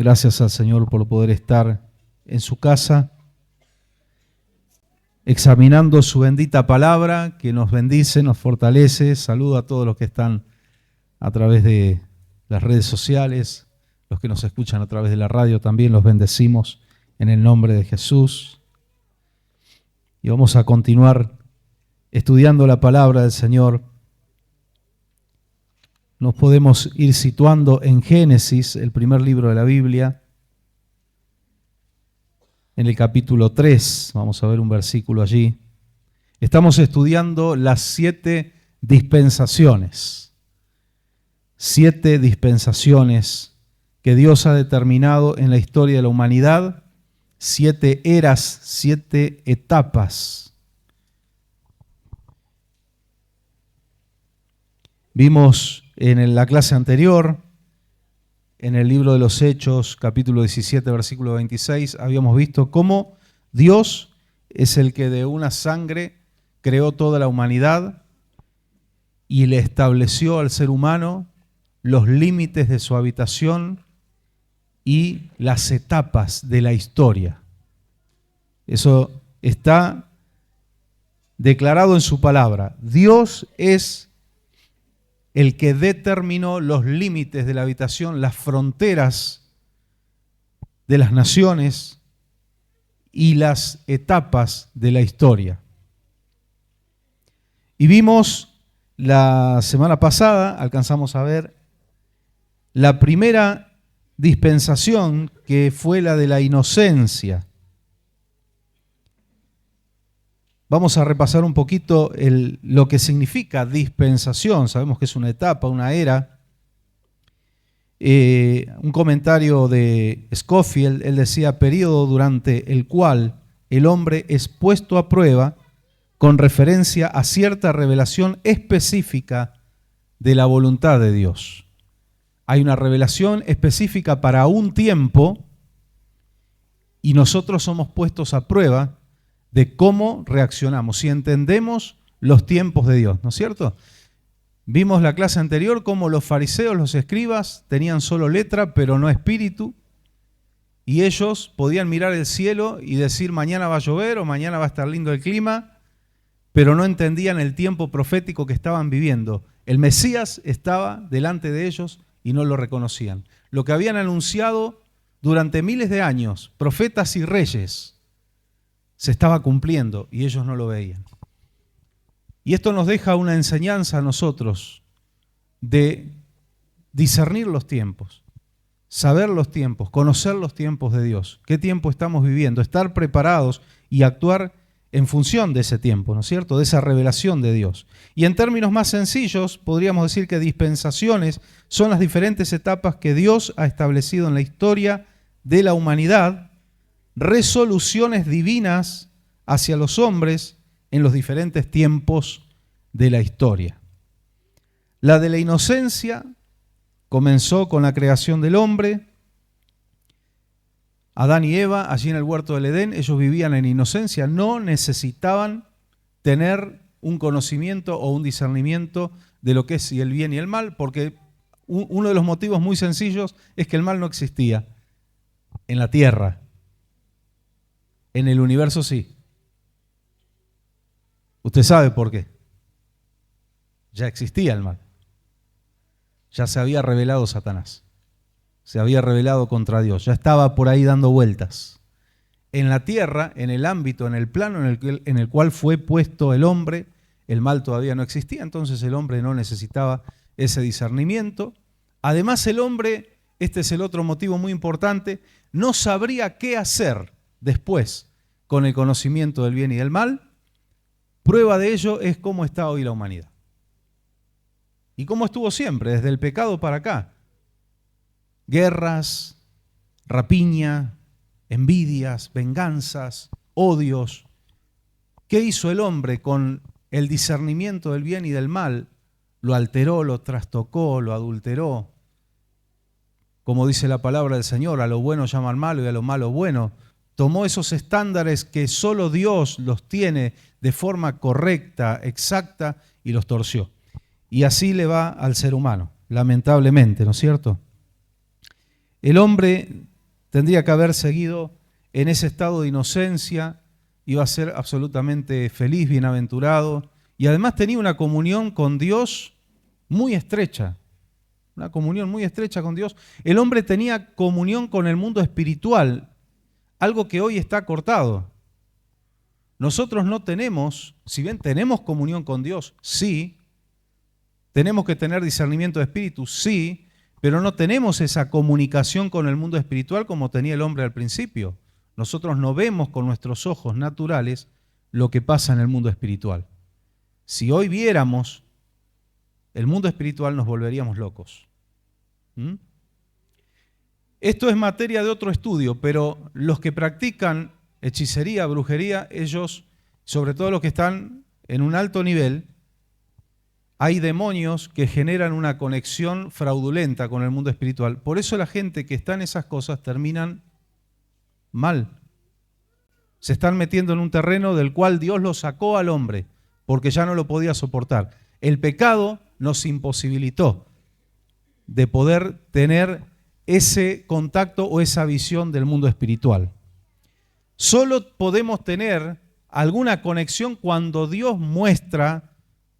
Gracias al Señor por poder estar en su casa, examinando su bendita palabra que nos bendice, nos fortalece. Saludo a todos los que están a través de las redes sociales, los que nos escuchan a través de la radio también, los bendecimos en el nombre de Jesús. Y vamos a continuar estudiando la palabra del Señor. Nos podemos ir situando en Génesis, el primer libro de la Biblia, en el capítulo 3, vamos a ver un versículo allí. Estamos estudiando las 7 dispensaciones. 7 dispensaciones que Dios ha determinado en la historia de la humanidad, 7 eras, 7 etapas. Vimos en la clase anterior, en el libro de los Hechos, capítulo 17, versículo 26, habíamos visto cómo Dios es el que de una sangre creó toda la humanidad y le estableció al ser humano los límites de su habitación y las etapas de la historia. Eso está declarado en su palabra. Dios es el que determinó los límites de la habitación, las fronteras de las naciones y las etapas de la historia. Y vimos la semana pasada, alcanzamos a ver la primera dispensación, que fue la de la inocencia. Vamos a repasar un poquito lo que significa dispensación. Sabemos que es una etapa, una era. Un comentario de Scofield, él decía, periodo durante el cual el hombre es puesto a prueba con referencia a cierta revelación específica de la voluntad de Dios. Hay una revelación específica para un tiempo y nosotros somos puestos a prueba de cómo reaccionamos, si entendemos los tiempos de Dios, ¿no es cierto? Vimos la clase anterior cómo los fariseos, los escribas, tenían solo letra pero no espíritu, y ellos podían mirar el cielo y decir mañana va a llover o mañana va a estar lindo el clima, pero no entendían el tiempo profético que estaban viviendo. El Mesías estaba delante de ellos y no lo reconocían. Lo que habían anunciado durante miles de años, profetas y reyes, se estaba cumpliendo y ellos no lo veían. Y esto nos deja una enseñanza a nosotros de discernir los tiempos, saber los tiempos, conocer los tiempos de Dios, qué tiempo estamos viviendo, estar preparados y actuar en función de ese tiempo, ¿no es cierto?, de esa revelación de Dios. Y en términos más sencillos, podríamos decir que dispensaciones son las diferentes etapas que Dios ha establecido en la historia de la humanidad, resoluciones divinas hacia los hombres en los diferentes tiempos de la historia. La de la inocencia comenzó con la creación del hombre. Adán y Eva, allí en el huerto del Edén, ellos vivían en inocencia, no necesitaban tener un conocimiento o un discernimiento de lo que es el bien y el mal, porque uno de los motivos muy sencillos es que el mal no existía en la tierra. En el universo sí. Usted sabe por qué. Ya existía el mal. Ya se había revelado Satanás. Se había rebelado contra Dios. Ya estaba por ahí dando vueltas. En la tierra, en el ámbito, en el plano en el cual fue puesto el hombre, el mal todavía no existía, entonces el hombre no necesitaba ese discernimiento. Además, el hombre, este es el otro motivo muy importante, no sabría qué hacer después con el conocimiento del bien y del mal. Prueba de ello es cómo está hoy la humanidad. Y cómo estuvo siempre, desde el pecado para acá. Guerras, rapiña, envidias, venganzas, odios. ¿Qué hizo el hombre con el discernimiento del bien y del mal? Lo alteró, lo trastocó, lo adulteró. Como dice la palabra del Señor, a lo bueno llaman malo y a lo malo bueno. Tomó esos estándares que solo Dios los tiene de forma correcta, exacta, y los torció. Y así le va al ser humano, lamentablemente, ¿no es cierto? El hombre tendría que haber seguido en ese estado de inocencia, iba a ser absolutamente feliz, bienaventurado, y además tenía una comunión con Dios muy estrecha, una comunión muy estrecha con Dios. El hombre tenía comunión con el mundo espiritual, algo que hoy está cortado. Nosotros no tenemos, si bien tenemos comunión con Dios, sí, tenemos que tener discernimiento de espíritu, sí, pero no tenemos esa comunicación con el mundo espiritual como tenía el hombre al principio. Nosotros no vemos con nuestros ojos naturales lo que pasa en el mundo espiritual. Si hoy viéramos el mundo espiritual nos volveríamos locos. Esto es materia de otro estudio, pero los que practican hechicería, brujería, ellos, sobre todo los que están en un alto nivel, hay demonios que generan una conexión fraudulenta con el mundo espiritual. Por eso la gente que está en esas cosas terminan mal. Se están metiendo en un terreno del cual Dios lo sacó al hombre, porque ya no lo podía soportar. El pecado nos imposibilitó de poder tener ese contacto o esa visión del mundo espiritual. Solo podemos tener alguna conexión cuando Dios muestra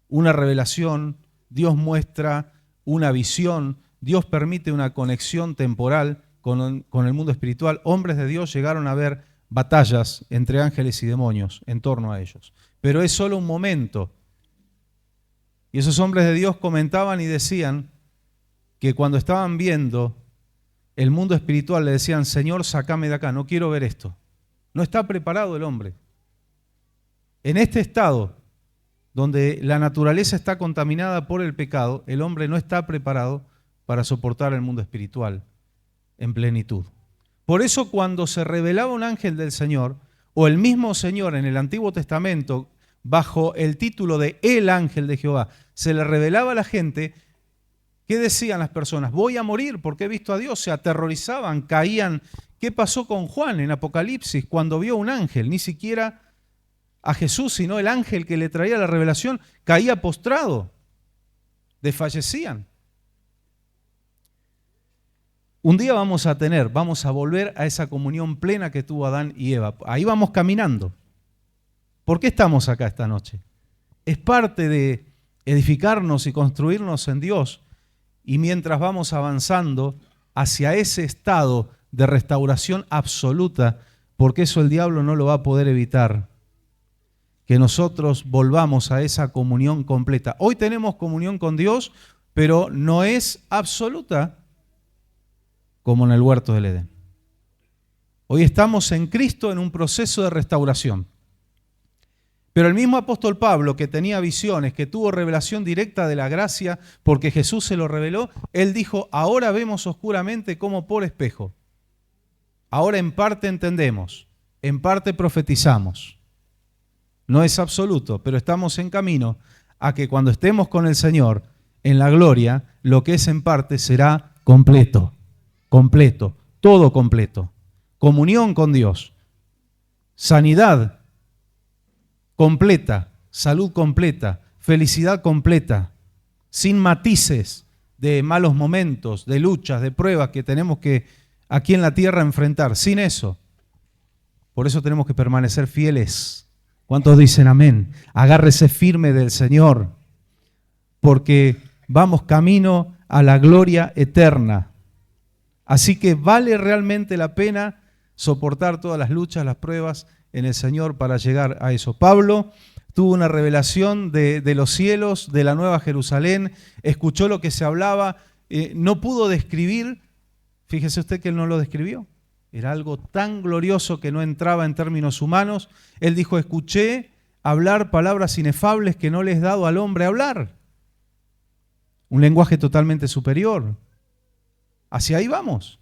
una revelación, Dios muestra una visión, Dios permite una conexión temporal con el mundo espiritual. Hombres de Dios llegaron a ver batallas entre ángeles y demonios en torno a ellos. Pero es solo un momento. Y esos hombres de Dios comentaban y decían que cuando estaban viendo el mundo espiritual le decían: Señor, sácame de acá, no quiero ver esto. No está preparado el hombre. En este estado, donde la naturaleza está contaminada por el pecado, el hombre no está preparado para soportar el mundo espiritual en plenitud. Por eso cuando se revelaba un ángel del Señor, o el mismo Señor en el Antiguo Testamento, bajo el título de el ángel de Jehová, se le revelaba a la gente, ¿qué decían las personas? Voy a morir porque he visto a Dios. Se aterrorizaban, caían. ¿Qué pasó con Juan en Apocalipsis cuando vio un ángel? Ni siquiera a Jesús, sino el ángel que le traía la revelación, caía postrado, desfallecían. Un día vamos a volver a esa comunión plena que tuvo Adán y Eva. Ahí vamos caminando. ¿Por qué estamos acá esta noche? Es parte de edificarnos y construirnos en Dios, y mientras vamos avanzando hacia ese estado de restauración absoluta, porque eso el diablo no lo va a poder evitar, que nosotros volvamos a esa comunión completa. Hoy tenemos comunión con Dios, pero no es absoluta como en el huerto del Edén. Hoy estamos en Cristo en un proceso de restauración. Pero el mismo apóstol Pablo, que tenía visiones, que tuvo revelación directa de la gracia, porque Jesús se lo reveló, él dijo: ahora vemos oscuramente como por espejo. Ahora en parte entendemos, en parte profetizamos. No es absoluto, pero estamos en camino a que cuando estemos con el Señor en la gloria, lo que es en parte será completo, completo, todo completo. Comunión con Dios, sanidad completa, salud completa, felicidad completa, sin matices de malos momentos, de luchas, de pruebas que tenemos que aquí en la tierra enfrentar. Sin eso. Por eso tenemos que permanecer fieles. ¿Cuántos dicen amén? Agárrese firme del Señor, porque vamos camino a la gloria eterna. Así que vale realmente la pena soportar todas las luchas, las pruebas en el Señor para llegar a eso. Pablo tuvo una revelación de los cielos, de la Nueva Jerusalén, escuchó lo que se hablaba, no pudo describir, fíjese usted que él no lo describió. Era algo tan glorioso que no entraba en términos humanos. Él dijo: escuché hablar palabras inefables que no les he dado al hombre hablar. Un lenguaje totalmente superior. Hacia ahí vamos.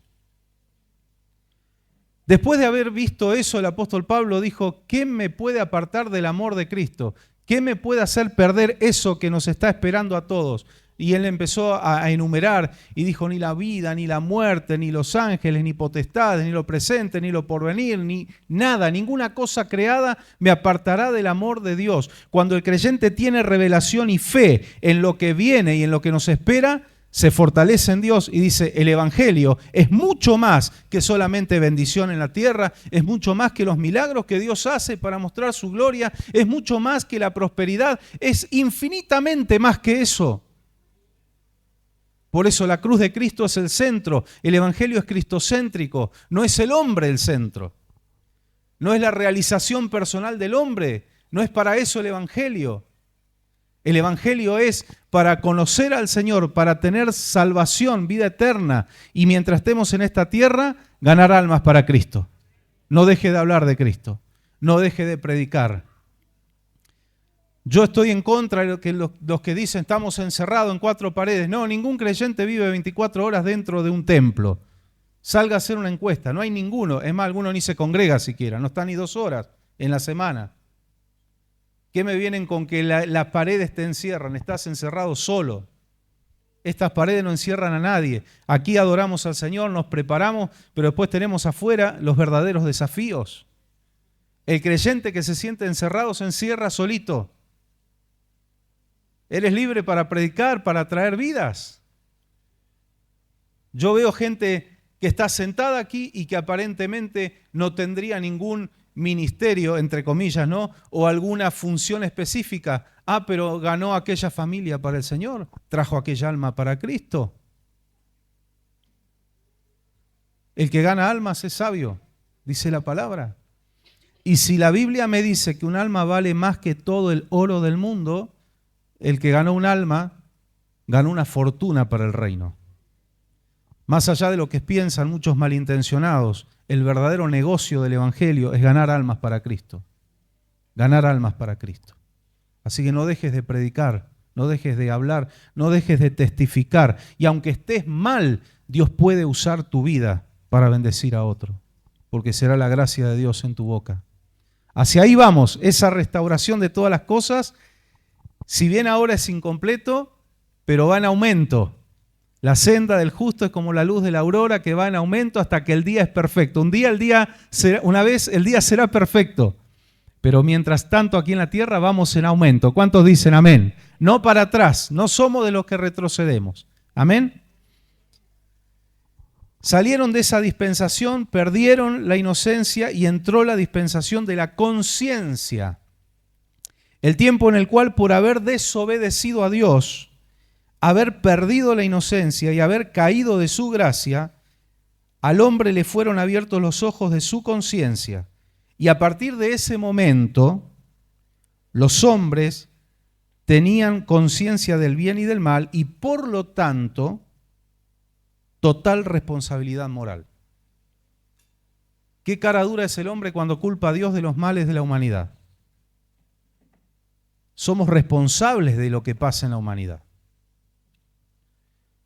Después de haber visto eso, el apóstol Pablo dijo: ¿qué me puede apartar del amor de Cristo? ¿Qué me puede hacer perder eso que nos está esperando a todos? Y él empezó a enumerar y dijo: ni la vida, ni la muerte, ni los ángeles, ni potestades, ni lo presente, ni lo porvenir, ni nada, ninguna cosa creada me apartará del amor de Dios. Cuando el creyente tiene revelación y fe en lo que viene y en lo que nos espera, se fortalece en Dios y dice, el Evangelio es mucho más que solamente bendición en la tierra, es mucho más que los milagros que Dios hace para mostrar su gloria, es mucho más que la prosperidad, es infinitamente más que eso. Por eso la cruz de Cristo es el centro, el Evangelio es cristocéntrico, no es el hombre el centro, no es la realización personal del hombre, no es para eso el Evangelio. El Evangelio es para conocer al Señor, para tener salvación, vida eterna, y mientras estemos en esta tierra, ganar almas para Cristo. No deje de hablar de Cristo, no deje de predicar. Yo estoy en contra de los que dicen estamos encerrados en 4 paredes. No, ningún creyente vive 24 horas dentro de un templo. Salga a hacer una encuesta, no hay ninguno. Es más, alguno ni se congrega siquiera, no está ni 2 horas en la semana. ¿Qué me vienen con que las paredes te encierran? Estás encerrado solo. Estas paredes no encierran a nadie. Aquí adoramos al Señor, nos preparamos, pero después tenemos afuera los verdaderos desafíos. El creyente que se siente encerrado se encierra solito. Eres libre para predicar, para traer vidas. Yo veo gente que está sentada aquí y que aparentemente no tendría ningún ministerio, entre comillas, ¿no? O alguna función específica. Ah, pero ganó aquella familia para el Señor, trajo aquella alma para Cristo. El que gana almas es sabio, dice la palabra. Y si la Biblia me dice que un alma vale más que todo el oro del mundo, el que ganó un alma, ganó una fortuna para el reino. Más allá de lo que piensan muchos malintencionados, el verdadero negocio del Evangelio es ganar almas para Cristo. Ganar almas para Cristo. Así que no dejes de predicar, no dejes de hablar, no dejes de testificar. Y aunque estés mal, Dios puede usar tu vida para bendecir a otro, porque será la gracia de Dios en tu boca. Hacia ahí vamos, esa restauración de todas las cosas. Si bien ahora es incompleto, pero va en aumento. La senda del justo es como la luz de la aurora que va en aumento hasta que el día es perfecto. Una vez el día será perfecto, pero mientras tanto aquí en la tierra vamos en aumento. ¿Cuántos dicen amén? No para atrás, no somos de los que retrocedemos. Amén. Salieron de esa dispensación, perdieron la inocencia y entró la dispensación de la conciencia. El tiempo en el cual por haber desobedecido a Dios, haber perdido la inocencia y haber caído de su gracia, al hombre le fueron abiertos los ojos de su conciencia. Y a partir de ese momento, los hombres tenían conciencia del bien y del mal y por lo tanto, total responsabilidad moral. ¿Qué cara dura es el hombre cuando culpa a Dios de los males de la humanidad? Somos responsables de lo que pasa en la humanidad.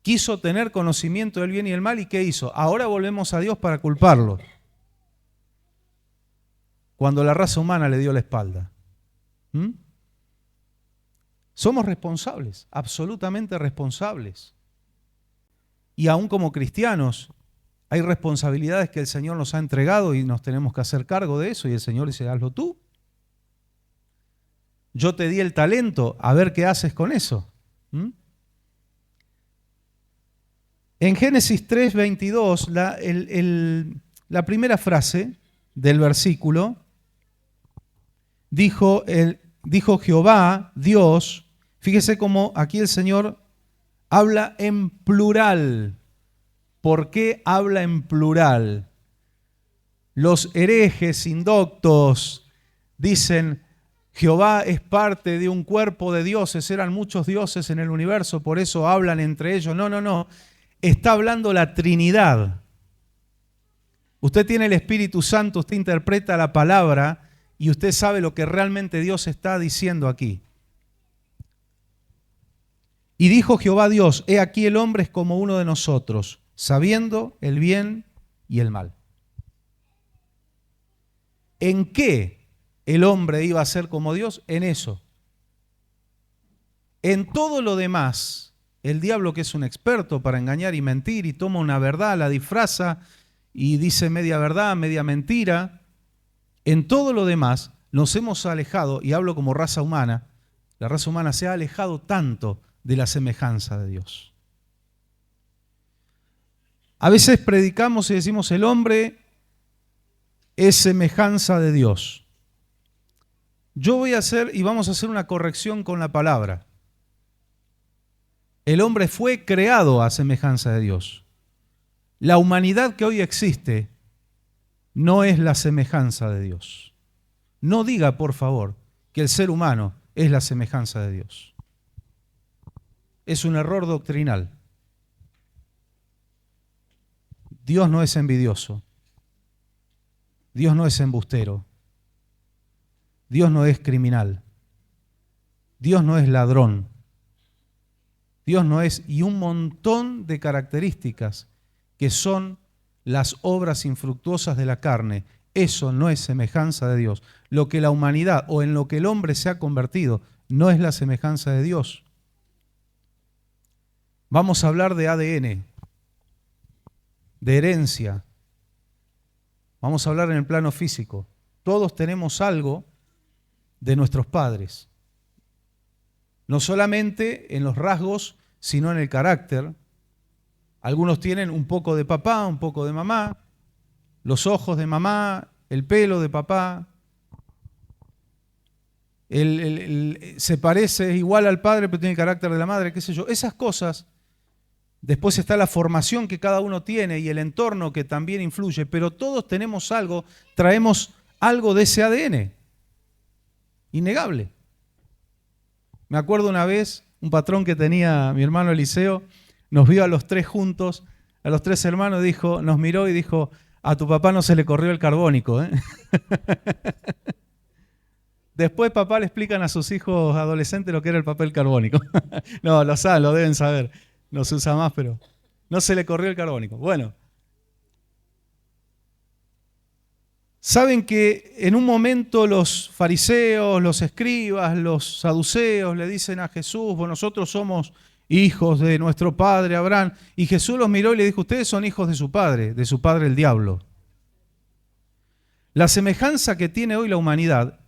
Quiso tener conocimiento del bien y del mal, ¿y qué hizo? Ahora volvemos a Dios para culparlo. Cuando la raza humana le dio la espalda. Somos responsables, absolutamente responsables. Y aún como cristianos, hay responsabilidades que el Señor nos ha entregado y nos tenemos que hacer cargo de eso, y el Señor dice, hazlo tú. Yo te di el talento, a ver qué haces con eso. En Génesis 3:22, la primera frase del versículo, dijo Jehová, Dios, fíjese cómo aquí el Señor habla en plural. ¿Por qué habla en plural? Los herejes, indoctos, dicen, Jehová es parte de un cuerpo de dioses, eran muchos dioses en el universo, por eso hablan entre ellos. No. Está hablando la Trinidad. Usted tiene el Espíritu Santo, usted interpreta la palabra y usted sabe lo que realmente Dios está diciendo aquí. Y dijo Jehová Dios, he aquí el hombre es como uno de nosotros, sabiendo el bien y el mal. ¿En qué el hombre iba a ser como Dios? En eso. En todo lo demás, el diablo, que es un experto para engañar y mentir, y toma una verdad, la disfraza y dice media verdad, media mentira. En todo lo demás nos hemos alejado, y hablo como raza humana, la raza humana se ha alejado tanto de la semejanza de Dios. A veces predicamos y decimos el hombre es semejanza de Dios. Yo voy a hacer y vamos a hacer una corrección con la palabra. El hombre fue creado a semejanza de Dios. La humanidad que hoy existe no es la semejanza de Dios. No diga, por favor, que el ser humano es la semejanza de Dios. Es un error doctrinal. Dios no es envidioso. Dios no es embustero. Dios no es criminal. Dios no es ladrón. Dios no es, y un montón de características que son las obras infructuosas de la carne. Eso no es semejanza de Dios. Lo que la humanidad o en lo que el hombre se ha convertido no es la semejanza de Dios. Vamos a hablar de ADN, de herencia. Vamos a hablar en el plano físico. Todos tenemos algo de nuestros padres. No solamente en los rasgos, sino en el carácter. Algunos tienen un poco de papá, un poco de mamá, los ojos de mamá, el pelo de papá. Se parece igual al padre, pero tiene el carácter de la madre, qué sé yo. Esas cosas. Después está la formación que cada uno tiene y el entorno que también influye, pero todos tenemos algo, traemos algo de ese ADN. Innegable. Me acuerdo una vez, un patrón que tenía mi hermano Eliseo, nos vio a los tres juntos, a los tres hermanos, nos miró y dijo, a tu papá no se le corrió el carbónico, ¿eh? Después papá le explican a sus hijos adolescentes lo que era el papel carbónico. No, lo saben, lo deben saber. No se usa más, pero no se le corrió el carbónico. Bueno, saben que en un momento los fariseos, los escribas, los saduceos le dicen a Jesús, bueno, nosotros somos hijos de nuestro padre Abraham. Y Jesús los miró y le dijo, ustedes son hijos de su padre el diablo. La semejanza que tiene hoy la humanidad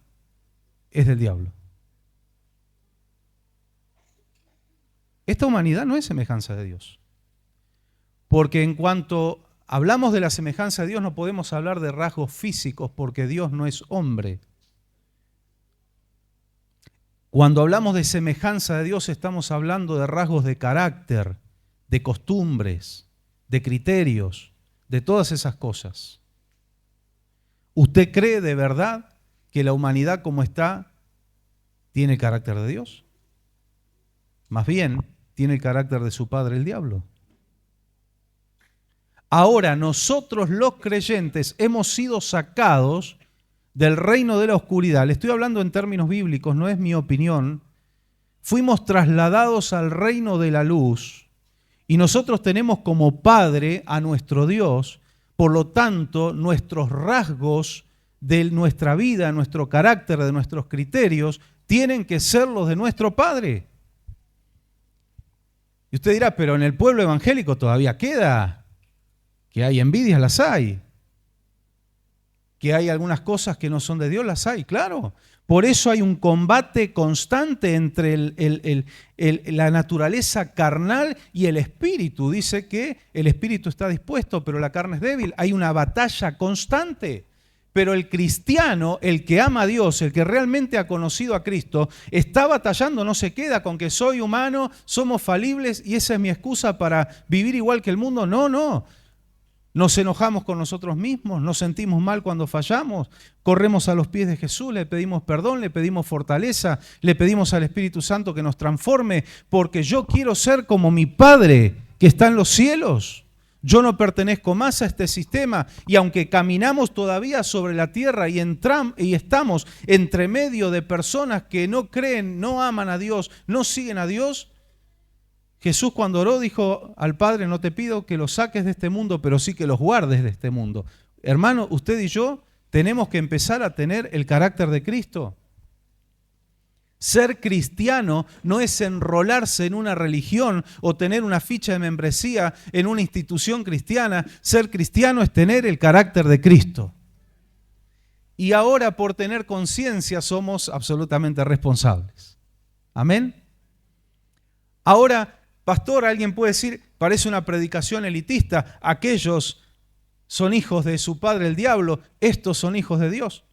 es del diablo. Esta humanidad no es semejanza de Dios. Porque en cuanto hablamos de la semejanza de Dios, no podemos hablar de rasgos físicos, porque Dios no es hombre. Cuando hablamos de semejanza de Dios, estamos hablando de rasgos de carácter, de costumbres, de criterios, de todas esas cosas. ¿Usted cree de verdad que la humanidad como está tiene el carácter de Dios? Más bien, tiene el carácter de su padre el diablo. Ahora nosotros los creyentes hemos sido sacados del reino de la oscuridad. Le estoy hablando en términos bíblicos, no es mi opinión. Fuimos trasladados al reino de la luz y nosotros tenemos como padre a nuestro Dios. Por lo tanto, nuestros rasgos de nuestra vida, nuestro carácter, de nuestros criterios, tienen que ser los de nuestro padre. Y usted dirá, pero en el pueblo evangélico todavía queda, que hay envidias, las hay, que hay algunas cosas que no son de Dios, las hay, claro. Por eso hay un combate constante entre la naturaleza carnal y el espíritu. Dice que el espíritu está dispuesto, pero la carne es débil. Hay una batalla constante. Pero el cristiano, el que ama a Dios, el que realmente ha conocido a Cristo, está batallando, no se queda con que soy humano, somos falibles y esa es mi excusa para vivir igual que el mundo. No, no. Nos enojamos con nosotros mismos, nos sentimos mal cuando fallamos, corremos a los pies de Jesús, le pedimos perdón, le pedimos fortaleza, le pedimos al Espíritu Santo que nos transforme, porque yo quiero ser como mi Padre que está en los cielos. Yo no pertenezco más a este sistema y aunque caminamos todavía sobre la tierra y estamos entre medio de personas que no creen, no aman a Dios, no siguen a Dios, Jesús cuando oró dijo al Padre, no te pido que los saques de este mundo, pero sí que los guardes de este mundo. Hermano, usted y yo tenemos que empezar a tener el carácter de Cristo. Ser cristiano no es enrolarse en una religión o tener una ficha de membresía en una institución cristiana. Ser cristiano es tener el carácter de Cristo. Y ahora por tener conciencia somos absolutamente responsables. Amén. Ahora, pastor, alguien puede decir, parece una predicación elitista. Aquellos son hijos de su padre el diablo, estos son hijos de Dios.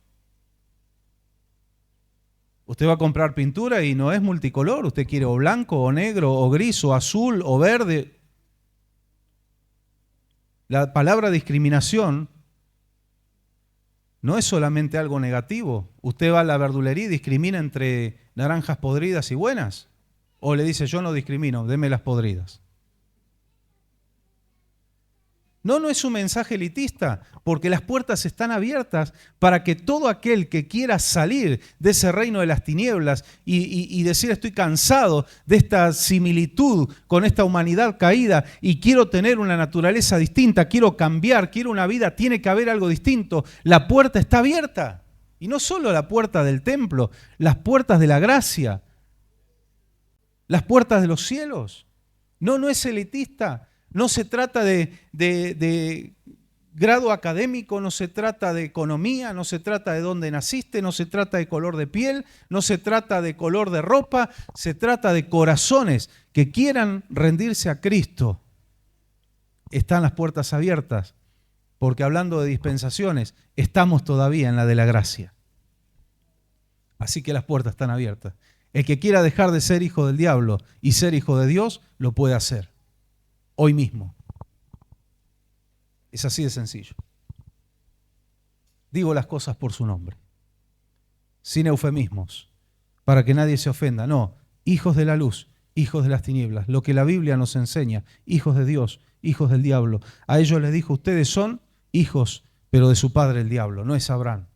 Usted va a comprar pintura y no es multicolor, usted quiere o blanco, o negro, o gris, o azul, o verde. La palabra discriminación no es solamente algo negativo. Usted va a la verdulería y discrimina entre naranjas podridas y buenas. O le dice, yo no discrimino, deme las podridas. No es un mensaje elitista, porque las puertas están abiertas para que todo aquel que quiera salir de ese reino de las tinieblas y decir estoy cansado de esta similitud con esta humanidad caída y quiero tener una naturaleza distinta, quiero cambiar, quiero una vida, tiene que haber algo distinto. La puerta está abierta. Y no solo la puerta del templo, las puertas de la gracia, las puertas de los cielos. No es elitista. No se trata de grado académico, no se trata de economía, no se trata de dónde naciste, no se trata de color de piel, no se trata de color de ropa, se trata de corazones que quieran rendirse a Cristo. Están las puertas abiertas, porque hablando de dispensaciones, estamos todavía en la de la gracia. Así que las puertas están abiertas. El que quiera dejar de ser hijo del diablo y ser hijo de Dios, lo puede hacer. Hoy mismo. Es así de sencillo. Digo las cosas por su nombre, sin eufemismos, para que nadie se ofenda. No, hijos de la luz, hijos de las tinieblas, lo que la Biblia nos enseña, hijos de Dios, hijos del diablo. A ellos les dijo, ustedes son hijos, pero de su padre el diablo, no es Abraham.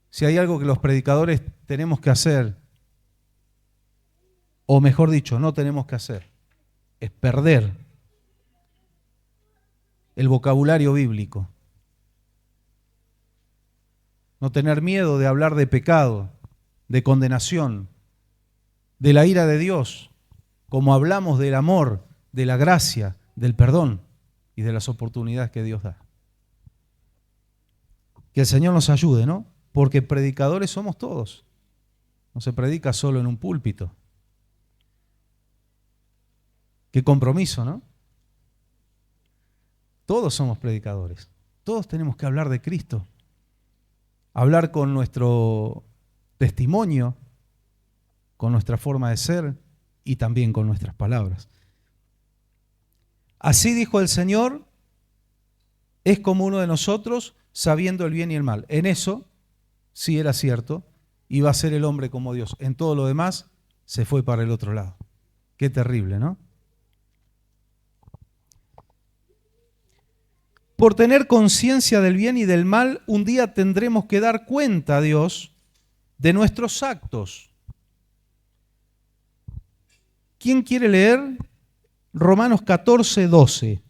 Si hay algo que los predicadores tenemos que hacer, o mejor dicho, no tenemos que hacer, es perder el vocabulario bíblico. No tener miedo de hablar de pecado, de condenación, de la ira de Dios, como hablamos del amor, de la gracia, del perdón y de las oportunidades que Dios da. Que el Señor nos ayude, ¿no? Porque predicadores somos todos. No se predica solo en un púlpito. Qué compromiso, ¿no? Todos somos predicadores. Todos tenemos que hablar de Cristo. Hablar con nuestro testimonio, con nuestra forma de ser y también con nuestras palabras. Así dijo el Señor, es como uno de nosotros sabiendo el bien y el mal. En eso sí era cierto, iba a ser el hombre como Dios. En todo lo demás se fue para el otro lado. Qué terrible, ¿no? Por tener conciencia del bien y del mal, un día tendremos que dar cuenta a Dios de nuestros actos. ¿Quién quiere leer? Romanos 14, 12.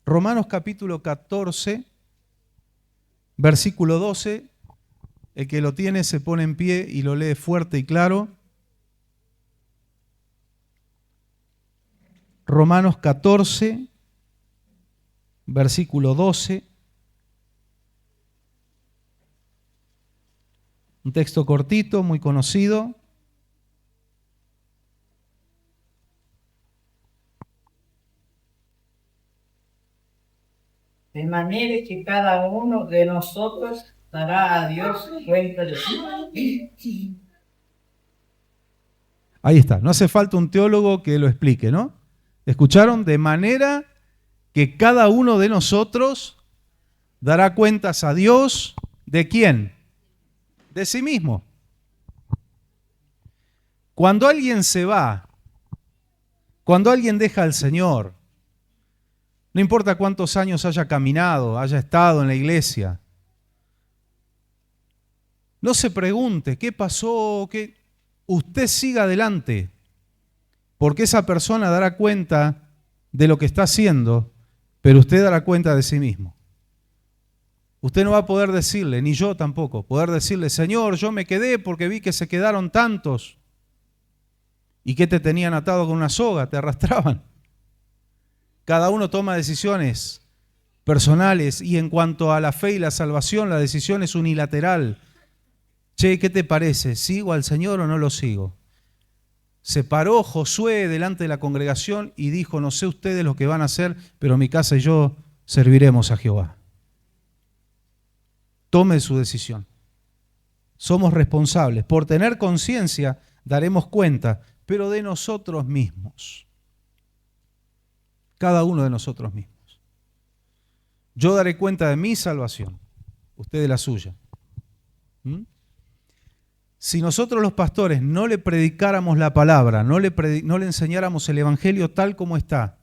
Romanos capítulo 14, versículo 12. El que lo tiene se pone en pie y lo lee fuerte y claro. Romanos 14, versículo 12. Un texto cortito, muy conocido. De manera que cada uno de nosotros dará a Dios cuenta de sí. Ahí está, no hace falta un teólogo que lo explique, ¿no? ¿Escucharon? De manera que cada uno de nosotros dará cuentas a Dios, ¿de quién? De sí mismo. Cuando alguien se va, cuando alguien deja al Señor, no importa cuántos años haya caminado, haya estado en la iglesia, no se pregunte qué pasó, qué... Usted siga adelante, porque esa persona dará cuenta de lo que está haciendo, pero usted dará cuenta de sí mismo. Usted no va a poder decirle, ni yo tampoco, poder decirle, Señor, yo me quedé porque vi que se quedaron tantos y que te tenían atado con una soga, te arrastraban. Cada uno toma decisiones personales y en cuanto a la fe y la salvación, la decisión es unilateral. Che, ¿qué te parece? ¿Sigo al Señor o no lo sigo? Se paró Josué delante de la congregación y dijo, no sé ustedes lo que van a hacer, pero mi casa y yo serviremos a Jehová. Tome su decisión. Somos responsables. Por tener conciencia daremos cuenta, pero de nosotros mismos. Cada uno de nosotros mismos. Yo daré cuenta de mi salvación, usted de la suya. ¿Mm? Si nosotros los pastores no le predicáramos la palabra, no le enseñáramos el evangelio tal como está,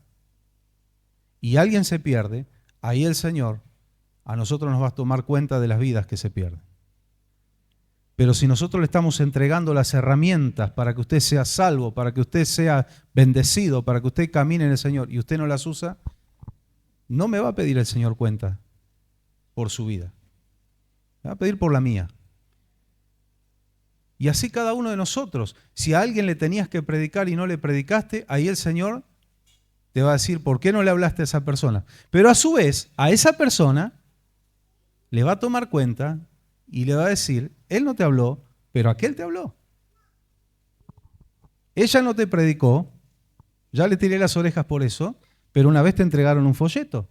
y alguien se pierde, ahí el Señor a nosotros nos va a tomar cuenta de las vidas que se pierden. Pero si nosotros le estamos entregando las herramientas para que usted sea salvo, para que usted sea bendecido, para que usted camine en el Señor, y usted no las usa, no me va a pedir el Señor cuenta por su vida. Me va a pedir por la mía. Y así cada uno de nosotros. Si a alguien le tenías que predicar y no le predicaste, ahí el Señor te va a decir, ¿por qué no le hablaste a esa persona? Pero a su vez, a esa persona le va a tomar cuenta y le va a decir, él no te habló, pero aquel te habló. Ella no te predicó, ya le tiré las orejas por eso, pero una vez te entregaron un folleto.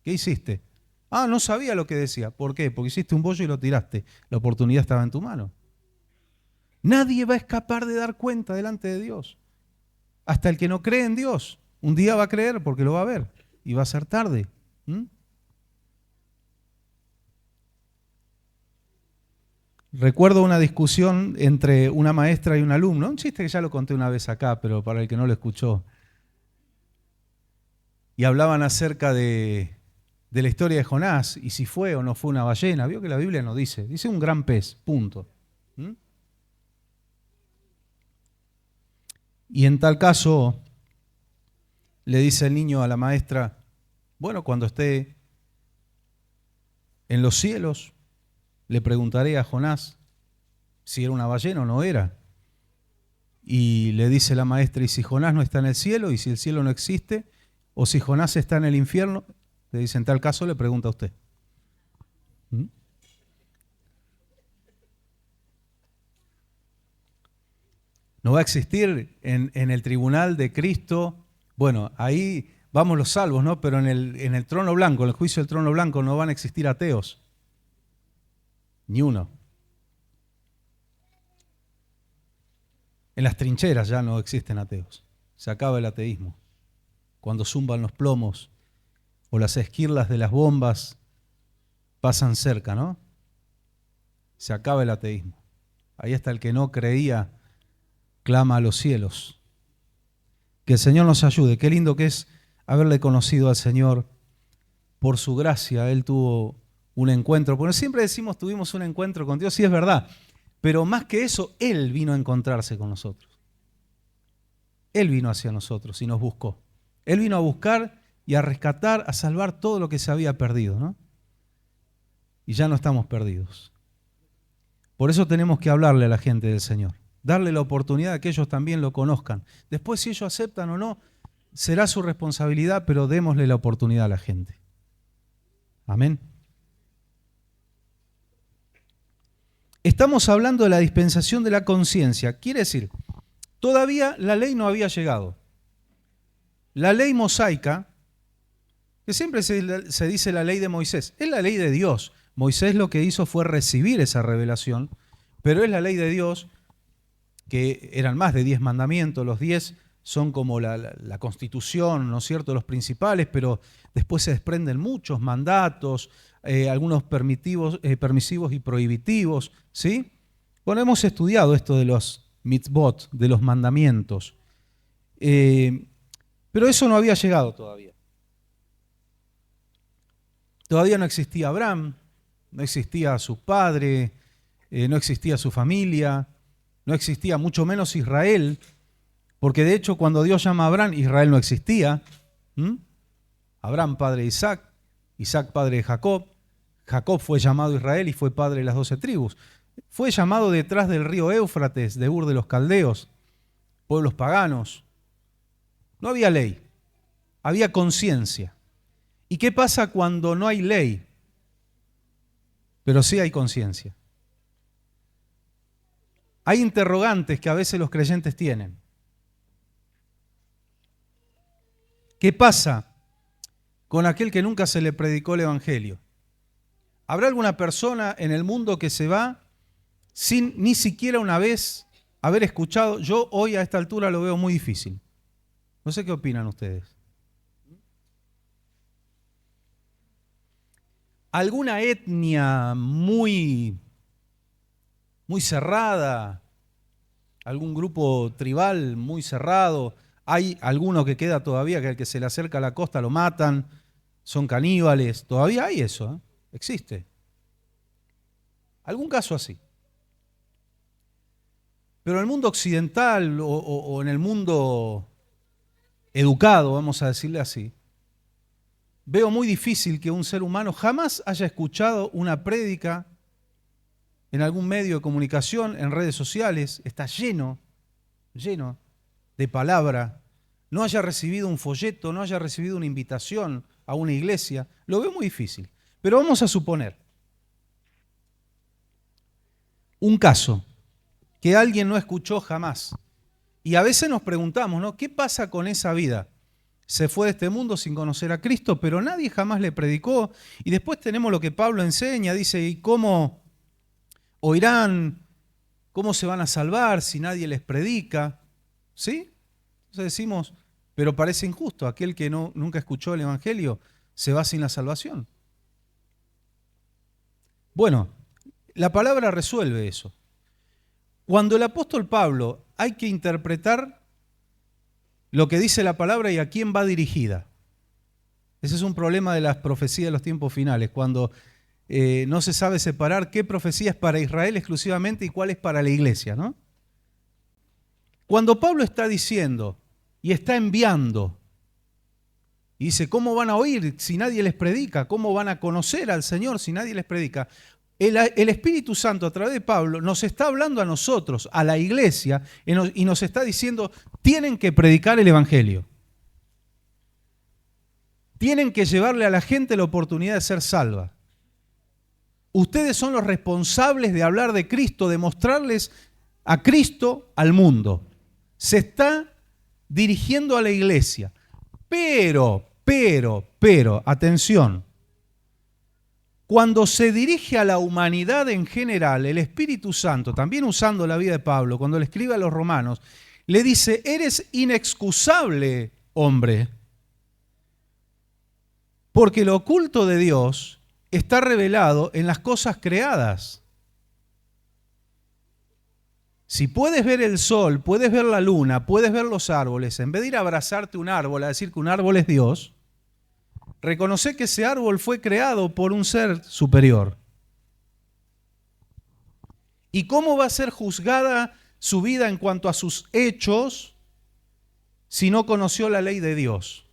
¿Qué hiciste? Ah, no sabía lo que decía. ¿Por qué? Porque hiciste un bollo y lo tiraste. La oportunidad estaba en tu mano. Nadie va a escapar de dar cuenta delante de Dios. Hasta el que no cree en Dios. Un día va a creer porque lo va a ver. Y va a ser tarde. Recuerdo una discusión entre una maestra y un alumno. Un chiste que ya lo conté una vez acá, pero para el que no lo escuchó. Y hablaban acerca de la historia de Jonás. Y si fue o no fue una ballena. Vio que la Biblia no dice. Dice un gran pez. Punto. Y en tal caso, le dice el niño a la maestra, bueno, cuando esté en los cielos, le preguntaré a Jonás si era una ballena o no era. Y le dice la maestra, ¿y si Jonás no está en el cielo? ¿Y si el cielo no existe? ¿O si Jonás está en el infierno? Le dice, en tal caso le pregunta a usted. No va a existir en el tribunal de Cristo, bueno, ahí vamos los salvos, ¿no? Pero en el trono blanco, en el juicio del trono blanco, no van a existir ateos. Ni uno. En las trincheras ya no existen ateos. Se acaba el ateísmo. Cuando zumban los plomos o las esquirlas de las bombas pasan cerca, ¿no? Se acaba el ateísmo. Ahí está el que no creía, clama a los cielos. Que el Señor nos ayude. Qué lindo que es haberle conocido al Señor. Por su gracia, Él tuvo un encuentro. Porque siempre decimos, tuvimos un encuentro con Dios, sí es verdad. Pero más que eso, Él vino a encontrarse con nosotros. Él vino hacia nosotros y nos buscó. Él vino a buscar y a rescatar, a salvar todo lo que se había perdido, ¿no? Y ya no estamos perdidos. Por eso tenemos que hablarle a la gente del Señor. Darle la oportunidad de que ellos también lo conozcan. Después, si ellos aceptan o no, será su responsabilidad, pero démosle la oportunidad a la gente. Amén. Estamos hablando de la dispensación de la conciencia. Quiere decir, todavía la ley no había llegado. La ley mosaica, que siempre se dice la ley de Moisés, es la ley de Dios. Moisés lo que hizo fue recibir esa revelación, pero es la ley de Dios, que eran más de 10 mandamientos. Los 10 son como la constitución, ¿no es cierto?, los principales, pero después se desprenden muchos mandatos, algunos permisivos y prohibitivos, ¿sí? Bueno, hemos estudiado esto de los mitzvot, de los mandamientos, pero eso no había llegado todavía. Todavía no existía Abraham, no existía su padre, no existía su familia, no existía mucho menos Israel, porque de hecho cuando Dios llama a Abraham, Israel no existía. Abraham padre de Isaac, Isaac padre de Jacob, Jacob fue llamado Israel y fue padre de las 12 tribus. Fue llamado detrás del río Éufrates, de Ur de los Caldeos, pueblos paganos. No había ley, había conciencia. ¿Y qué pasa cuando no hay ley, pero sí hay conciencia? Hay interrogantes que a veces los creyentes tienen. ¿Qué pasa con aquel que nunca se le predicó el Evangelio? ¿Habrá alguna persona en el mundo que se va sin ni siquiera una vez haber escuchado? Yo hoy a esta altura lo veo muy difícil. No sé qué opinan ustedes. ¿Alguna etnia muy cerrada? ¿Algún grupo tribal muy cerrado? Hay alguno que queda todavía, que al que se le acerca a la costa lo matan, son caníbales. Todavía hay eso, ¿eh? Existe. ¿Algún caso así? Pero en el mundo occidental o en el mundo educado, vamos a decirle así, veo muy difícil que un ser humano jamás haya escuchado una prédica en algún medio de comunicación, en redes sociales, está lleno de palabra, no haya recibido un folleto, no haya recibido una invitación a una iglesia. Lo veo muy difícil. Pero vamos a suponer un caso que alguien no escuchó jamás. Y a veces nos preguntamos, ¿no? ¿Qué pasa con esa vida? Se fue de este mundo sin conocer a Cristo, pero nadie jamás le predicó. Y después tenemos lo que Pablo enseña, dice, ¿y cómo oirán? ¿Cómo se van a salvar si nadie les predica? ¿Sí? Entonces decimos, pero parece injusto, aquel que nunca escuchó el Evangelio se va sin la salvación. Bueno, la palabra resuelve eso. Cuando el apóstol Pablo hay que interpretar lo que dice la palabra y a quién va dirigida. Ese es un problema de las profecías de los tiempos finales, cuando no se sabe separar qué profecía es para Israel exclusivamente y cuál es para la iglesia, ¿no? Cuando Pablo está diciendo y está enviando, y dice, ¿cómo van a oír si nadie les predica? ¿Cómo van a conocer al Señor si nadie les predica? El Espíritu Santo a través de Pablo nos está hablando a nosotros, a la iglesia, y nos está diciendo, tienen que predicar el Evangelio. Tienen que llevarle a la gente la oportunidad de ser salva. Ustedes son los responsables de hablar de Cristo, de mostrarles a Cristo al mundo. Se está dirigiendo a la iglesia. Pero, atención. Cuando se dirige a la humanidad en general, el Espíritu Santo, también usando la vida de Pablo, cuando le escribe a los romanos, le dice, eres inexcusable, hombre, porque lo oculto de Dios está revelado en las cosas creadas. Si puedes ver el sol, puedes ver la luna, puedes ver los árboles, en vez de ir a abrazarte un árbol, a decir que un árbol es Dios, reconoce que ese árbol fue creado por un ser superior. ¿Y cómo va a ser juzgada su vida en cuanto a sus hechos si no conoció la ley de Dios?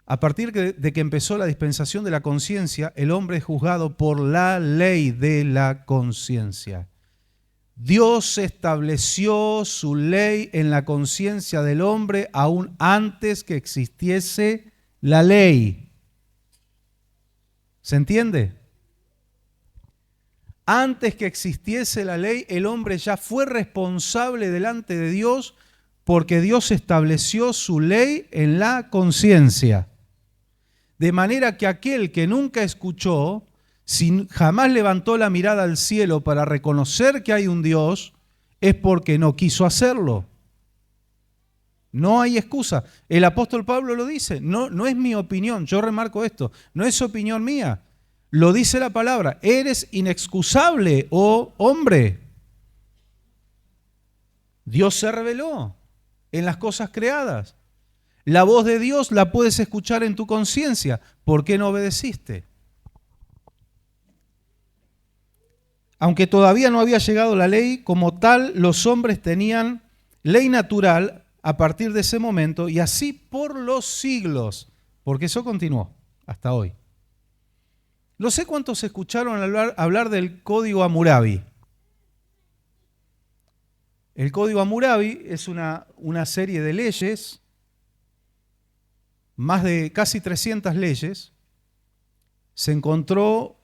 A partir de que empezó la dispensación de la conciencia, el hombre es juzgado por la ley de la conciencia. Dios estableció su ley en la conciencia del hombre aún antes que existiese la ley. ¿Se entiende? Antes que existiese la ley, el hombre ya fue responsable delante de Dios porque Dios estableció su ley en la conciencia. De manera que aquel que nunca escuchó, si jamás levantó la mirada al cielo para reconocer que hay un Dios, es porque no quiso hacerlo. No hay excusa. El apóstol Pablo lo dice, no es mi opinión, yo remarco esto, no es opinión mía. Lo dice la palabra, eres inexcusable, oh hombre. Dios se reveló en las cosas creadas. La voz de Dios la puedes escuchar en tu conciencia. ¿Por qué no obedeciste? Aunque todavía no había llegado la ley, como tal, los hombres tenían ley natural a partir de ese momento y así por los siglos, porque eso continuó hasta hoy. No sé cuántos escucharon hablar del Código Hammurabi. El Código Hammurabi es una serie de leyes, más de casi 300 leyes. Se encontró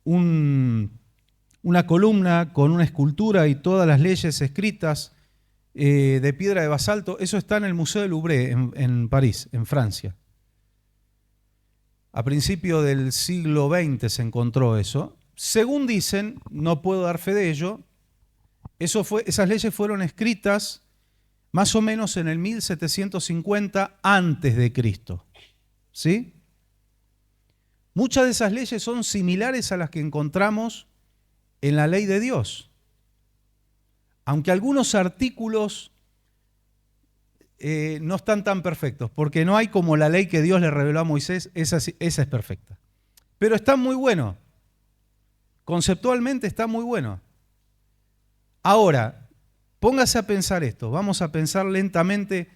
una columna con una escultura y todas las leyes escritas de piedra de basalto. Eso está en el Museo del Louvre, en París, en Francia. A principios del siglo XX se encontró eso. Según dicen, no puedo dar fe de ello, esas leyes fueron escritas más o menos en el 1750 antes de Cristo. ¿Sí? Muchas de esas leyes son similares a las que encontramos en la ley de Dios. Aunque algunos artículos no están tan perfectos, porque no hay como la ley que Dios le reveló a Moisés, esa es perfecta. Pero está muy bueno. Conceptualmente está muy bueno. Ahora, póngase a pensar esto, vamos a pensar lentamente.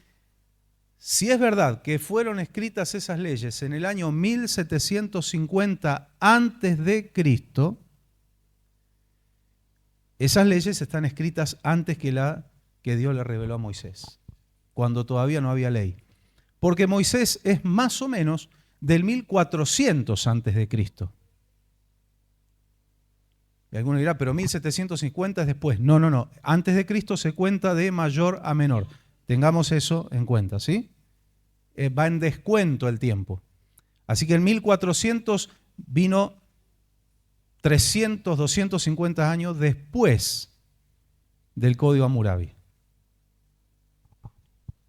Si es verdad que fueron escritas esas leyes en el año 1750 antes de Cristo, esas leyes están escritas antes que la que Dios le reveló a Moisés, cuando todavía no había ley. Porque Moisés es más o menos del 1400 antes de Cristo. Y alguno dirá, pero 1750 es después. No. Antes de Cristo se cuenta de mayor a menor. Tengamos eso en cuenta, ¿sí? Va en descuento el tiempo. Así que en 1400 vino 300, 250 años después del Código Hammurabi.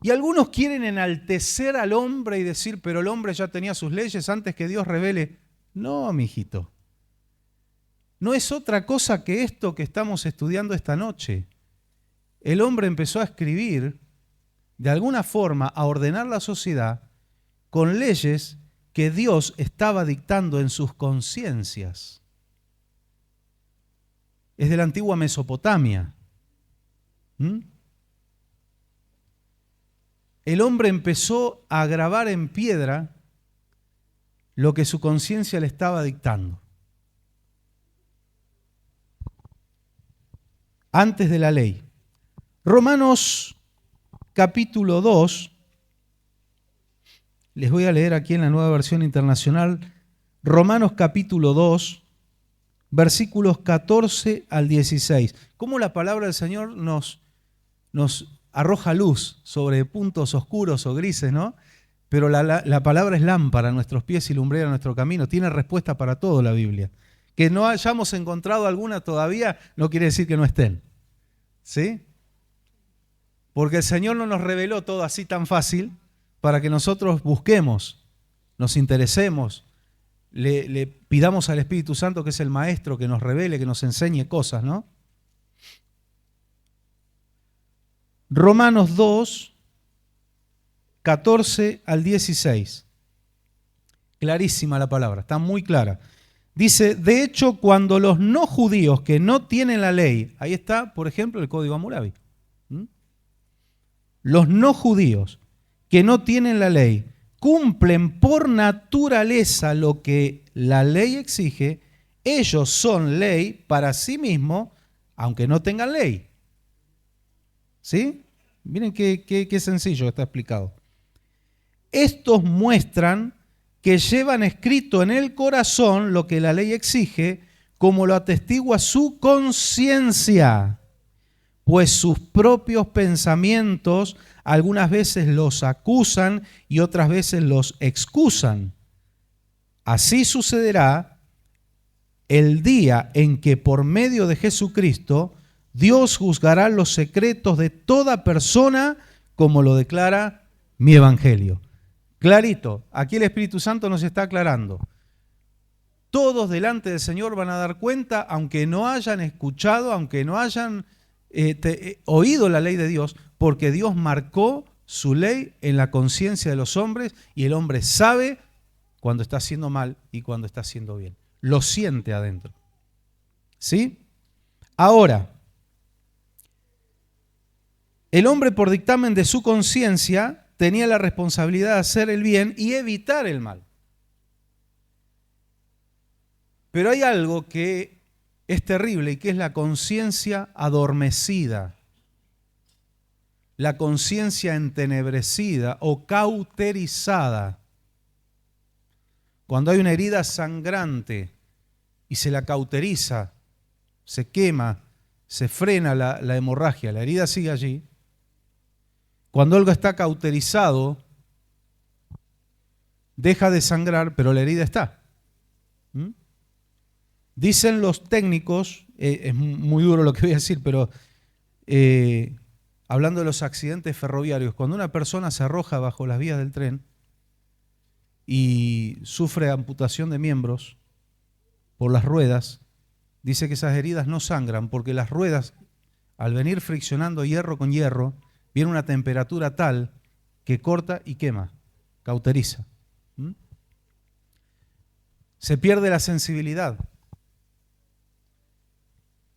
Y algunos quieren enaltecer al hombre y decir, pero el hombre ya tenía sus leyes antes que Dios revele. No, mijito. No es otra cosa que esto que estamos estudiando esta noche. El hombre empezó a escribir, de alguna forma, a ordenar la sociedad con leyes que Dios estaba dictando en sus conciencias. Es de la antigua Mesopotamia. El hombre empezó a grabar en piedra lo que su conciencia le estaba dictando. Antes de la ley. Romanos capítulo 2, les voy a leer aquí en la Nueva Versión Internacional, Romanos capítulo 2, versículos 14 al 16. Cómo la palabra del Señor nos arroja luz sobre puntos oscuros o grises, ¿no? Pero la palabra es lámpara a nuestros pies y lumbrera a nuestro camino. Tiene respuesta para todo la Biblia. Que no hayamos encontrado alguna todavía no quiere decir que no estén. ¿Sí? Porque el Señor no nos reveló todo así tan fácil para que nosotros busquemos, nos interesemos, le pidamos al Espíritu Santo, que es el Maestro, que nos revele, que nos enseñe cosas, ¿no? Romanos 2, 14 al 16. Clarísima la palabra, está muy clara. Dice, de hecho, cuando los no judíos que no tienen la ley, ahí está, por ejemplo, el Código Hammurabi. Los no judíos que no tienen la ley cumplen por naturaleza lo que la ley exige, ellos son ley para sí mismos, aunque no tengan ley. ¿Sí? Miren qué sencillo está explicado. Estos muestran que llevan escrito en el corazón lo que la ley exige, como lo atestigua su conciencia, pues sus propios pensamientos algunas veces los acusan y otras veces los excusan. Así sucederá el día en que por medio de Jesucristo Dios juzgará los secretos de toda persona, como lo declara mi Evangelio. Clarito, aquí el Espíritu Santo nos está aclarando. Todos delante del Señor van a dar cuenta, aunque no hayan escuchado, aunque no hayan oído la ley de Dios, porque Dios marcó su ley en la conciencia de los hombres y el hombre sabe cuando está haciendo mal y cuando está haciendo bien. Lo siente adentro. ¿Sí? Ahora, el hombre por dictamen de su conciencia tenía la responsabilidad de hacer el bien y evitar el mal. Pero hay algo que es terrible y que es la conciencia adormecida, la conciencia entenebrecida o cauterizada. Cuando hay una herida sangrante y se la cauteriza, se quema, se frena la hemorragia, la herida sigue allí, Cuando algo está cauterizado, deja de sangrar, pero la herida está. ¿Mm? Dicen los técnicos, es muy duro lo que voy a decir, pero hablando de los accidentes ferroviarios, cuando una persona se arroja bajo las vías del tren y sufre amputación de miembros por las ruedas, dice que esas heridas no sangran porque las ruedas, al venir friccionando hierro con hierro, viene una temperatura tal que corta y quema, cauteriza. ¿Mm? Se pierde la sensibilidad.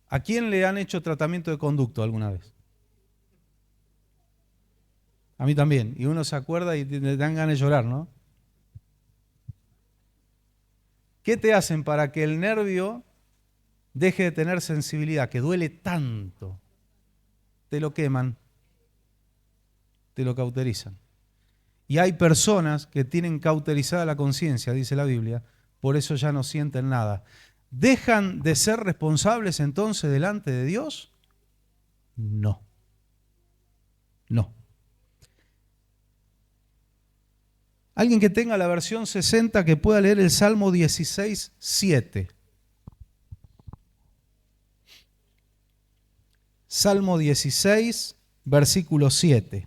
¿A quién le han hecho tratamiento de conducto alguna vez? A mí también. Y uno se acuerda y le dan ganas de llorar, ¿no? ¿Qué te hacen para que el nervio deje de tener sensibilidad, que duele tanto? Te lo queman, te lo cauterizan. Y hay personas que tienen cauterizada la conciencia, dice la Biblia, por eso ya no sienten nada. ¿Dejan de ser responsables entonces delante de Dios? No. No. Alguien que tenga la versión 60 que pueda leer el Salmo 16, 7. Salmo 16, versículo 7.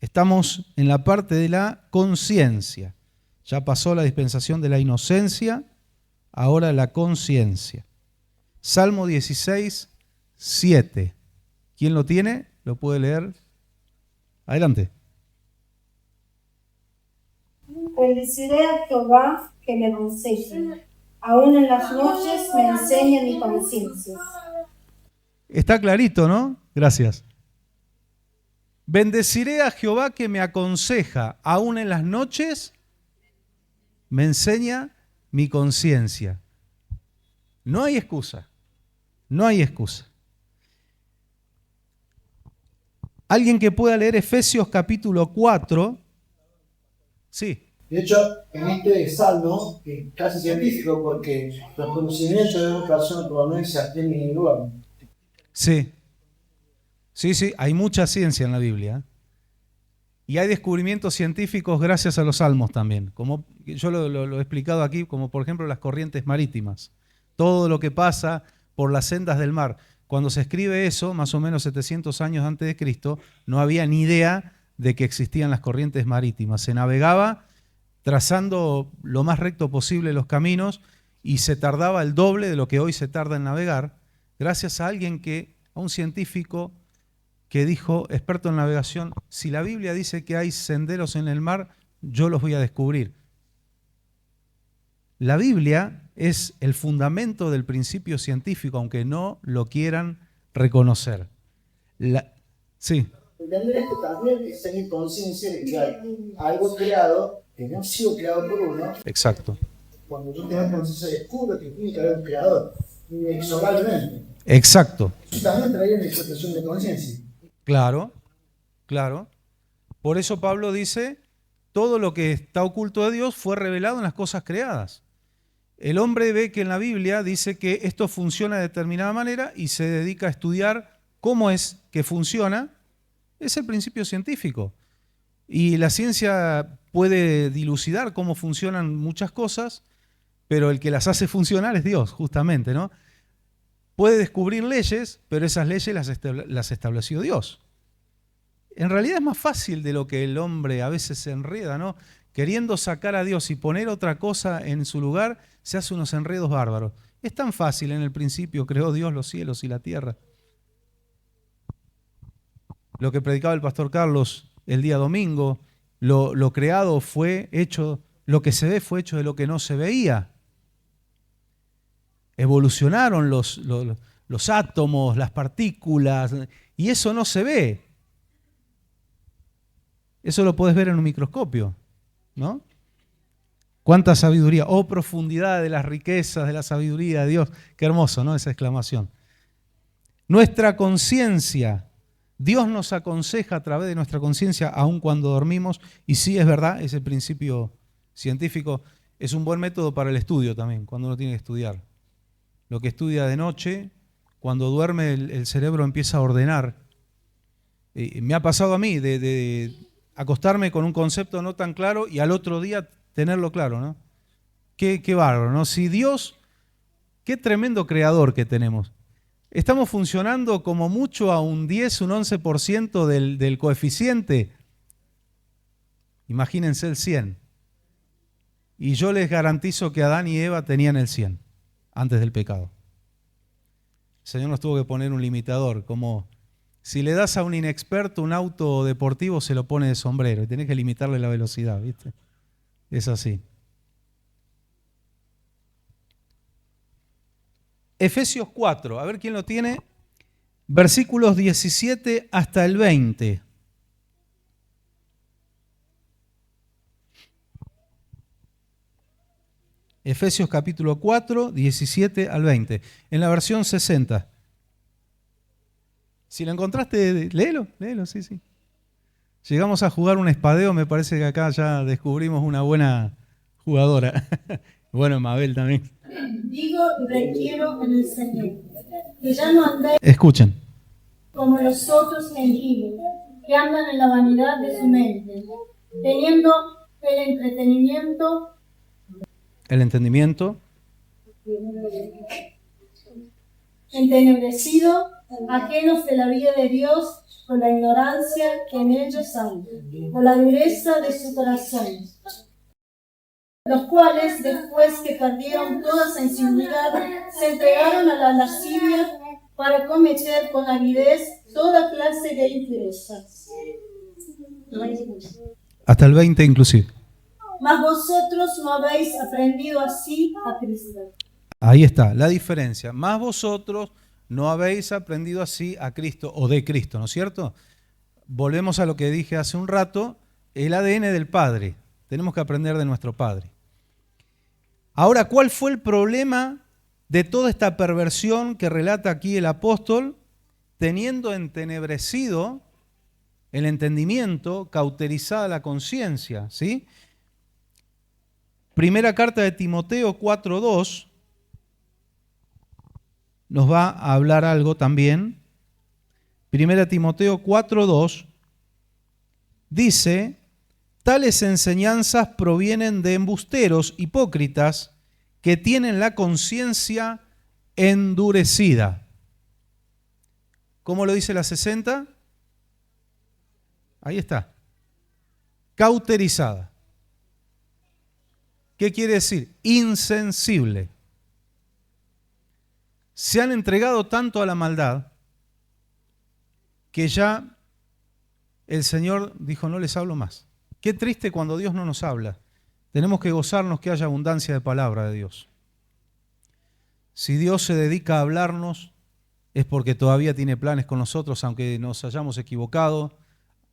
Estamos en la parte de la conciencia. Ya pasó la dispensación de la inocencia, ahora la conciencia. Salmo 16, 7. ¿Quién lo tiene? ¿Lo puede leer? Adelante. Bendeciré a Jehová que me aconseje. Aún en las noches me enseña mi conciencia. Está clarito, ¿no? Gracias. Bendeciré a Jehová que me aconseja. Aún en las noches me enseña mi conciencia. No hay excusa. No hay excusa. Alguien que pueda leer Efesios capítulo 4. Sí. De hecho, en este salmo, que es casi científico, porque los conocimientos de una persona probablemente se abstienen en el lugar. Sí. Sí, hay mucha ciencia en la Biblia. Y hay descubrimientos científicos gracias a los salmos también. Como yo lo he explicado aquí, como por ejemplo las corrientes marítimas. Todo lo que pasa por las sendas del mar. Cuando se escribe eso, más o menos 700 años antes de Cristo, no había ni idea de que existían las corrientes marítimas. Se navegaba trazando lo más recto posible los caminos y se tardaba el doble de lo que hoy se tarda en navegar, gracias a a un científico que dijo, experto en navegación, si la Biblia dice que hay senderos en el mar, yo los voy a descubrir. La Biblia es el fundamento del principio científico, aunque no lo quieran reconocer. Sí. Entender esto también es tener conciencia de que hay algo creado que no ha sido creado por uno. Exacto. Cuando yo tengo conciencia descubro que tiene que haber un creador, inexorablemente. Exacto. Eso también trae una explotación de conciencia. Claro, claro. Por eso Pablo dice, todo lo que está oculto de Dios fue revelado en las cosas creadas. El hombre ve que en la Biblia dice que esto funciona de determinada manera y se dedica a estudiar cómo es que funciona. Es el principio científico. Y la ciencia puede dilucidar cómo funcionan muchas cosas, pero el que las hace funcionar es Dios, justamente, ¿no? Puede descubrir leyes, pero esas leyes las estableció Dios. En realidad es más fácil de lo que el hombre a veces se enreda, ¿no? Queriendo sacar a Dios y poner otra cosa en su lugar, se hace unos enredos bárbaros. Es tan fácil, en el principio creó Dios los cielos y la tierra. Lo que predicaba el pastor Carlos el día domingo, lo creado fue hecho, lo que se ve fue hecho de lo que no se veía. Evolucionaron los átomos, las partículas, y eso no se ve. Eso lo puedes ver en un microscopio, ¿no? Cuánta sabiduría, oh profundidad de las riquezas de la sabiduría de Dios. Qué hermoso, ¿no? Esa exclamación. Nuestra conciencia, Dios nos aconseja a través de nuestra conciencia aun cuando dormimos, y sí es verdad, ese principio científico es un buen método para el estudio también, cuando uno tiene que estudiar. Lo que estudia de noche, cuando duerme el cerebro empieza a ordenar. Me ha pasado a mí de acostarme con un concepto no tan claro y al otro día tenerlo claro, ¿no? Qué bárbaro, ¿no? Si Dios, qué tremendo creador que tenemos. Estamos funcionando como mucho a un 10, un 11% del coeficiente. Imagínense el 100. Y yo les garantizo que Adán y Eva tenían el 100 antes del pecado. El Señor nos tuvo que poner un limitador, como si le das a un inexperto un auto deportivo se lo pone de sombrero y tenés que limitarle la velocidad, ¿viste? Es así. Efesios 4, a ver quién lo tiene, versículos 17 hasta el 20. Efesios capítulo 4, 17 al 20, en la versión 60. Si lo encontraste, léelo, sí. Llegamos a jugar un espadeo, me parece que acá ya descubrimos una buena jugadora. Bueno, Mabel también. Digo y requiero en el Señor, que ya no andéis Escuchen. como los otros gentiles, que andan en la vanidad de su mente, teniendo el entendimiento entenebrecido, ajenos de la vida de Dios por la ignorancia que en ellos hay, por la dureza de su corazón, los cuales, después que perdieron toda sensibilidad, se entregaron a la lascivia para cometer con avidez toda clase de impurezas. Hasta el 20 inclusive. Mas vosotros no habéis aprendido así a Cristo. Ahí está, la diferencia. Más vosotros no habéis aprendido así a Cristo o de Cristo, ¿no es cierto? Volvemos a lo que dije hace un rato, el ADN del Padre. Tenemos que aprender de nuestro Padre. Ahora, ¿cuál fue el problema de toda esta perversión que relata aquí el apóstol? Teniendo entenebrecido el entendimiento, cauterizada la conciencia, ¿sí? Primera carta de Timoteo 4:2 nos va a hablar algo también. Primera Timoteo 4:2 dice: tales enseñanzas provienen de embusteros hipócritas que tienen la conciencia endurecida. ¿Cómo lo dice la 60? Ahí está. Cauterizada. ¿Qué quiere decir? Insensible. Se han entregado tanto a la maldad que ya el Señor dijo, no les hablo más. Qué triste cuando Dios no nos habla. Tenemos que gozarnos que haya abundancia de palabra de Dios. Si Dios se dedica a hablarnos, es porque todavía tiene planes con nosotros, aunque nos hayamos equivocado,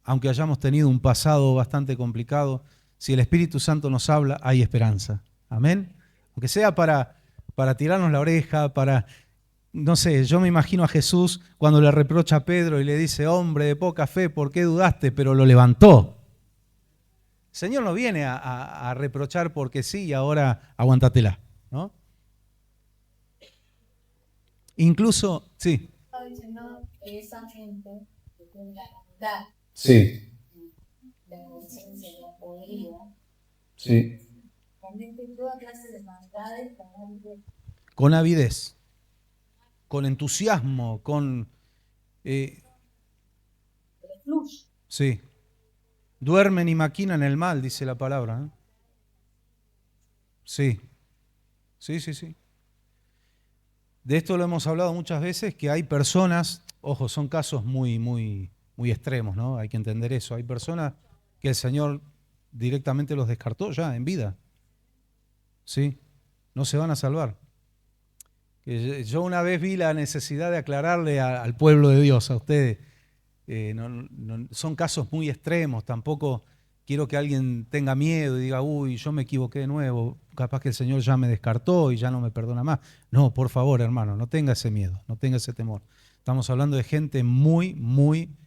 aunque hayamos tenido un pasado bastante complicado. Si el Espíritu Santo nos habla, hay esperanza. Amén. Aunque sea para tirarnos la oreja, no sé, yo me imagino a Jesús cuando le reprocha a Pedro y le dice, hombre de poca fe, ¿por qué dudaste? Pero lo levantó. El Señor no viene a reprochar porque sí y ahora aguántatela, ¿no? Incluso, sí. Está diciendo que esa gente que tiene la maldad, Sí. la conciencia, la podrida, Sí. comete toda clase de maldades Con avidez, con entusiasmo, con... fluye. sí. Duermen y maquinan el mal, dice la palabra, ¿eh? Sí. Sí. De esto lo hemos hablado muchas veces, que hay personas, ojo, son casos muy extremos, ¿no? Hay que entender eso. Hay personas que el Señor directamente los descartó ya en vida. Sí, no se van a salvar. Yo una vez vi la necesidad de aclararle al pueblo de Dios, a ustedes. Son casos muy extremos, tampoco quiero que alguien tenga miedo y diga, uy, yo me equivoqué de nuevo, capaz que el Señor ya me descartó y ya no me perdona más. No, por favor, hermano, no tenga ese miedo, no tenga ese temor. Estamos hablando de gente muy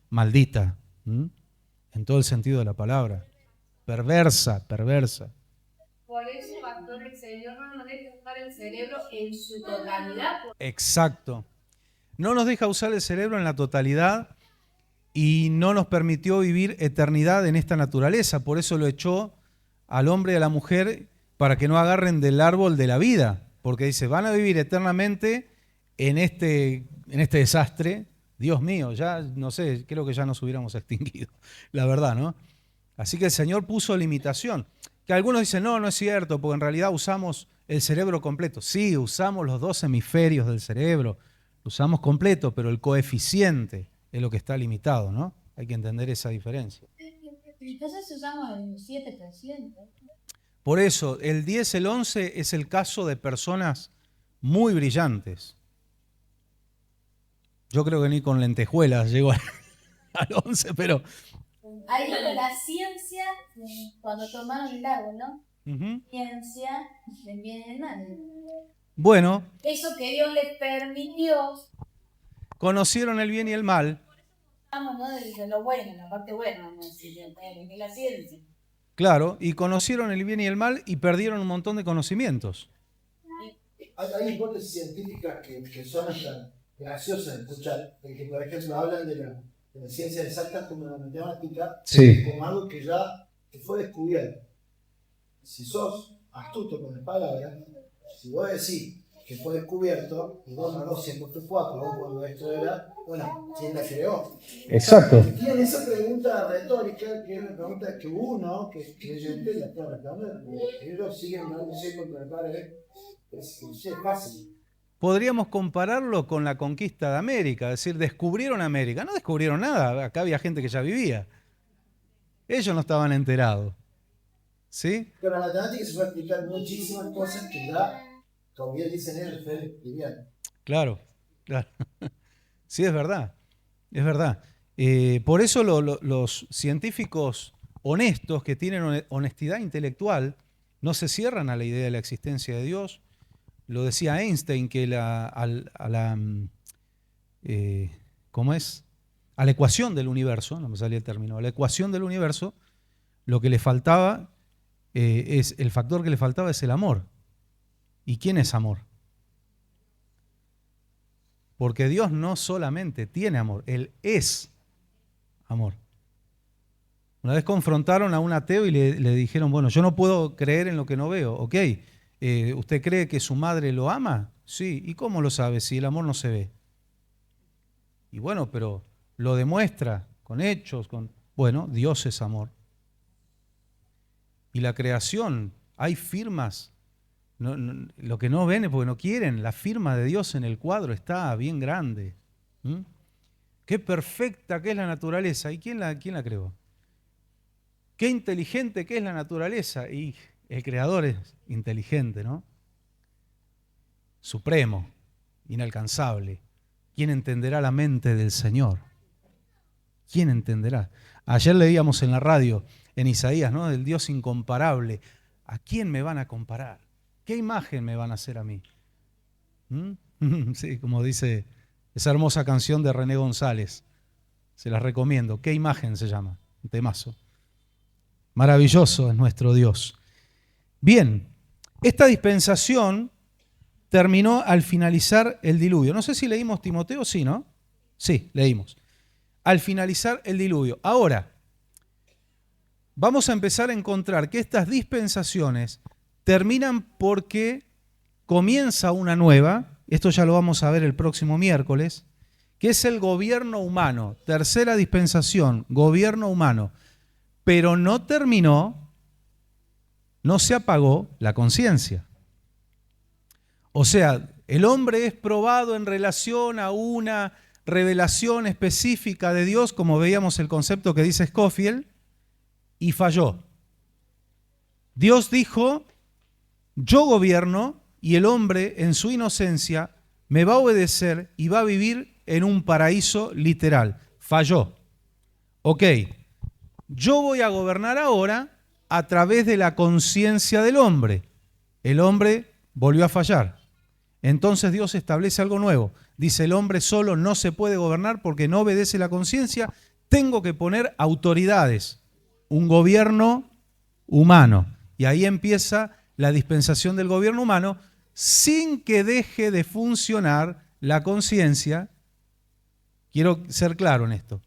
maldita, en todo el sentido de la palabra. Perversa. Por eso, pastor, el Señor no nos deja usar el cerebro en su totalidad. Exacto. no nos deja usar el cerebro en la totalidad y no nos permitió vivir eternidad en esta naturaleza. Por eso lo echó al hombre y a la mujer para que no agarren del árbol de la vida. Porque dice, van a vivir eternamente en este desastre. Dios mío, ya no sé, creo que ya nos hubiéramos extinguido, la verdad, ¿no? Así que el Señor puso limitación. Que algunos dicen, no, no es cierto, porque en realidad usamos el cerebro completo. Sí, usamos los 2 hemisferios del cerebro, lo usamos completo, pero el coeficiente es lo que está limitado, ¿no? Hay que entender esa diferencia. Entonces usamos el 7%. Por eso, el 10, el 11 es el caso de personas muy brillantes. Yo creo que ni con lentejuelas llego al 11, pero... Ahí la ciencia, cuando tomaron el árbol, ¿no? Ciencia del bien y del mal. Bueno, Eso que Dios les permitió, conocieron el bien y el mal. vamos, ¿no? De lo bueno, la parte buena, vamos a decir, de la ciencia. Claro, y conocieron el bien y el mal y perdieron un montón de conocimientos. Hay hipótesis científicas que son hasta graciosas de escuchar, de que por ejemplo hablan de la ciencia exacta como la matemática, Sí. como algo que ya fue descubierto. Si sos astuto con las palabras, si vos decís que fue descubierto, y 2 más 2 siempre fue 4, vos cuando esto era, bueno, ¿quién la creó? Exacto. Tienen esa pregunta retórica, que es una pregunta que uno, que creyente, la está responder. Ellos siguen no sé por el padre, es fácil. Podríamos compararlo con la conquista de América, es decir, descubrieron América. No descubrieron nada, acá había gente que ya vivía. Ellos no estaban enterados. ¿Sí? Pero la matemática se puede explicar muchísimas cosas que ya, como bien dicen ellos, fue liviano. Claro, claro. Sí, es verdad, es verdad. Por eso los científicos honestos que tienen honestidad intelectual no se cierran a la idea de la existencia de Dios. Lo decía Einstein, que ¿cómo es? A la ecuación del universo, no me salía el término, a la ecuación del universo, lo que le faltaba el factor que le faltaba es el amor. ¿Y quién es amor? Porque Dios no solamente tiene amor, Él es amor. Una vez confrontaron a un ateo y le dijeron, bueno, yo no puedo creer en lo que no veo. Ok, ¿usted cree que su madre lo ama? Sí, ¿y cómo lo sabe si el amor no se ve? Y bueno, pero lo demuestra con hechos, bueno, Dios es amor. Y la creación, hay firmas, lo que no ven es porque no quieren, la firma de Dios en el cuadro está bien grande. Qué perfecta que es la naturaleza. ¿Y quién la creó? Qué inteligente que es la naturaleza. Y el creador es inteligente, ¿no? Supremo, inalcanzable. ¿Quién entenderá la mente del Señor? ¿Quién entenderá? Ayer leíamos en la radio, en Isaías, ¿no? Del Dios incomparable. ¿A quién me van a comparar? ¿Qué imagen me van a hacer a mí? Sí, como dice esa hermosa canción de René González. Se las recomiendo. ¿Qué imagen se llama? Un temazo. Maravilloso es nuestro Dios. Bien, esta dispensación terminó al finalizar el diluvio. No sé si leímos Timoteo, sí, ¿no? Sí, leímos. Al finalizar el diluvio. Ahora, vamos a empezar a encontrar que estas dispensaciones terminan porque comienza una nueva, esto ya lo vamos a ver el próximo miércoles, que es el gobierno humano. Tercera dispensación, gobierno humano. Pero no terminó, no se apagó la conciencia. O sea, el hombre es probado en relación a una revelación específica de Dios, como veíamos el concepto que dice Scofield, y falló. Dios dijo, yo gobierno y el hombre en su inocencia me va a obedecer y va a vivir en un paraíso literal. Falló. Ok, yo voy a gobernar ahora a través de la conciencia del hombre. El hombre volvió a fallar. Entonces Dios establece algo nuevo. Dice, el hombre solo no se puede gobernar porque no obedece la conciencia. Tengo que poner autoridades, un gobierno humano. Y ahí empieza la dispensación del gobierno humano sin que deje de funcionar la conciencia Quiero ser claro en esto.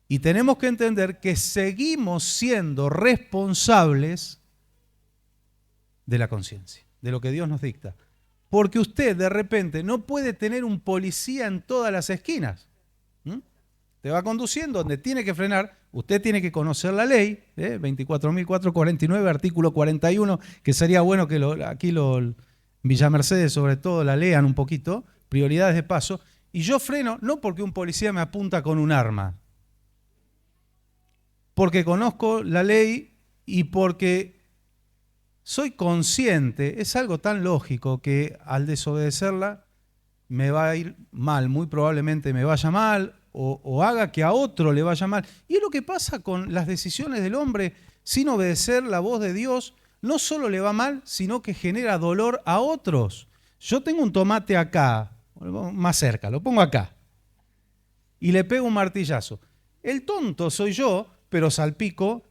Y tenemos que entender que seguimos siendo responsables de la conciencia, de lo que Dios nos dicta. Porque usted de repente no puede tener un policía en todas las esquinas. Te va conduciendo donde tiene que frenar. Usted tiene que conocer la ley, 24.449, artículo 41, que sería bueno que aquí Villa Mercedes sobre todo la lean un poquito, prioridades de paso. Y yo freno no porque un policía me apunta con un arma, porque conozco la ley y porque soy consciente, es algo tan lógico que al desobedecerla me va a ir mal, muy probablemente me vaya mal o haga que a otro le vaya mal. Y es lo que pasa con las decisiones del hombre sin obedecer la voz de Dios, no solo le va mal, sino que genera dolor a otros. Yo tengo un tomate acá, más cerca, lo pongo acá y le pego un martillazo. El tonto soy yo, pero salpico.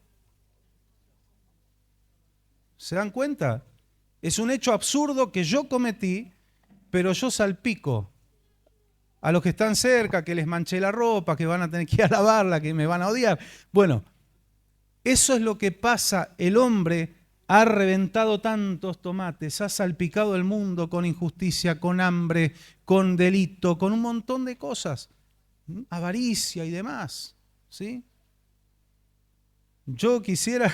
¿Se dan cuenta? Es un hecho absurdo que yo cometí, pero yo salpico a los que están cerca, que les manché la ropa, que van a tener que ir a lavarla, que me van a odiar. Bueno, eso es lo que pasa. El hombre ha reventado tantos tomates, ha salpicado el mundo con injusticia, con hambre, con delito, con un montón de cosas, avaricia y demás, ¿sí? Yo quisiera,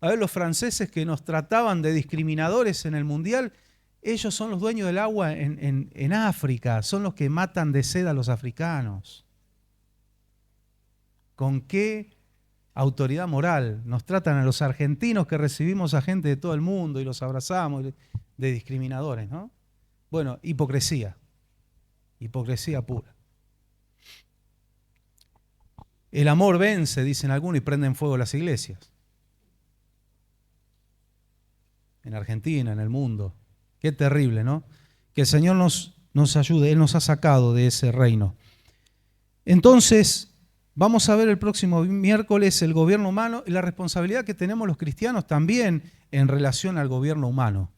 a ver, los franceses que nos trataban de discriminadores en el Mundial, ellos son los dueños del agua en África, son los que matan de sed a los africanos. ¿Con qué autoridad moral nos tratan a los argentinos que recibimos a gente de todo el mundo y los abrazamos de discriminadores, ¿no? Bueno, hipocresía pura. El amor vence, dicen algunos, y prenden fuego las iglesias. En Argentina, en el mundo. Qué terrible, ¿no? Que el Señor nos ayude. Él nos ha sacado de ese reino. Entonces, vamos a ver el próximo miércoles el gobierno humano y la responsabilidad que tenemos los cristianos también en relación al gobierno humano.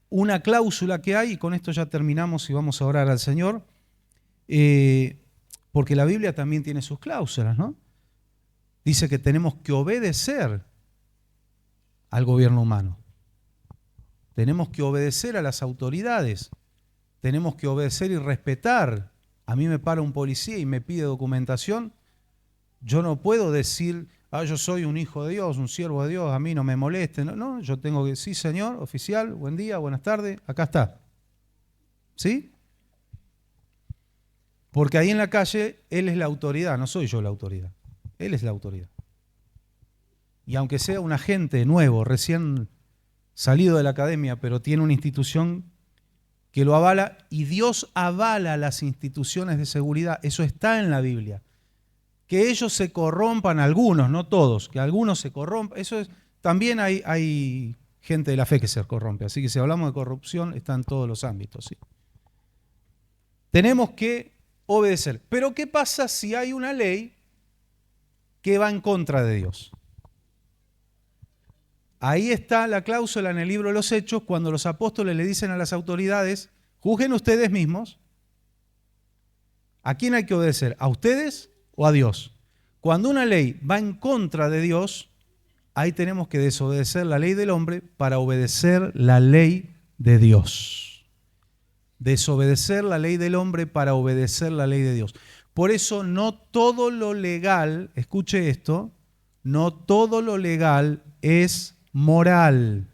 Una cláusula que hay, y con esto ya terminamos y vamos a orar al Señor, porque la Biblia también tiene sus cláusulas, ¿no? Dice que tenemos que obedecer al gobierno humano. Tenemos que obedecer a las autoridades. Tenemos que obedecer y respetar. A mí me para un policía y me pide documentación. Yo no puedo decir, yo soy un hijo de Dios, un siervo de Dios, a mí no me moleste. No, yo tengo que decir, sí, señor, oficial, buen día, buenas tardes, acá está. ¿Sí? Porque ahí en la calle, él es la autoridad, no soy yo la autoridad. Él es la autoridad. Y aunque sea un agente nuevo, recién salido de la academia, pero tiene una institución que lo avala, y Dios avala las instituciones de seguridad, eso está en la Biblia. Que ellos se corrompan, algunos, no todos, que algunos se corrompan, eso es, también hay gente de la fe que se corrompe, así que si hablamos de corrupción, está en todos los ámbitos, ¿sí? Tenemos que obedecer. Pero ¿qué pasa si hay una ley que va en contra de Dios? Ahí está la cláusula en el libro de los Hechos, cuando los apóstoles le dicen a las autoridades, juzguen ustedes mismos. ¿A quién hay que obedecer? ¿A ustedes o a Dios? Cuando una ley va en contra de Dios, ahí tenemos que desobedecer la ley del hombre para obedecer la ley de Dios. Desobedecer la ley del hombre para obedecer la ley de Dios. Por eso no todo lo legal, escuche esto, no todo lo legal es moral.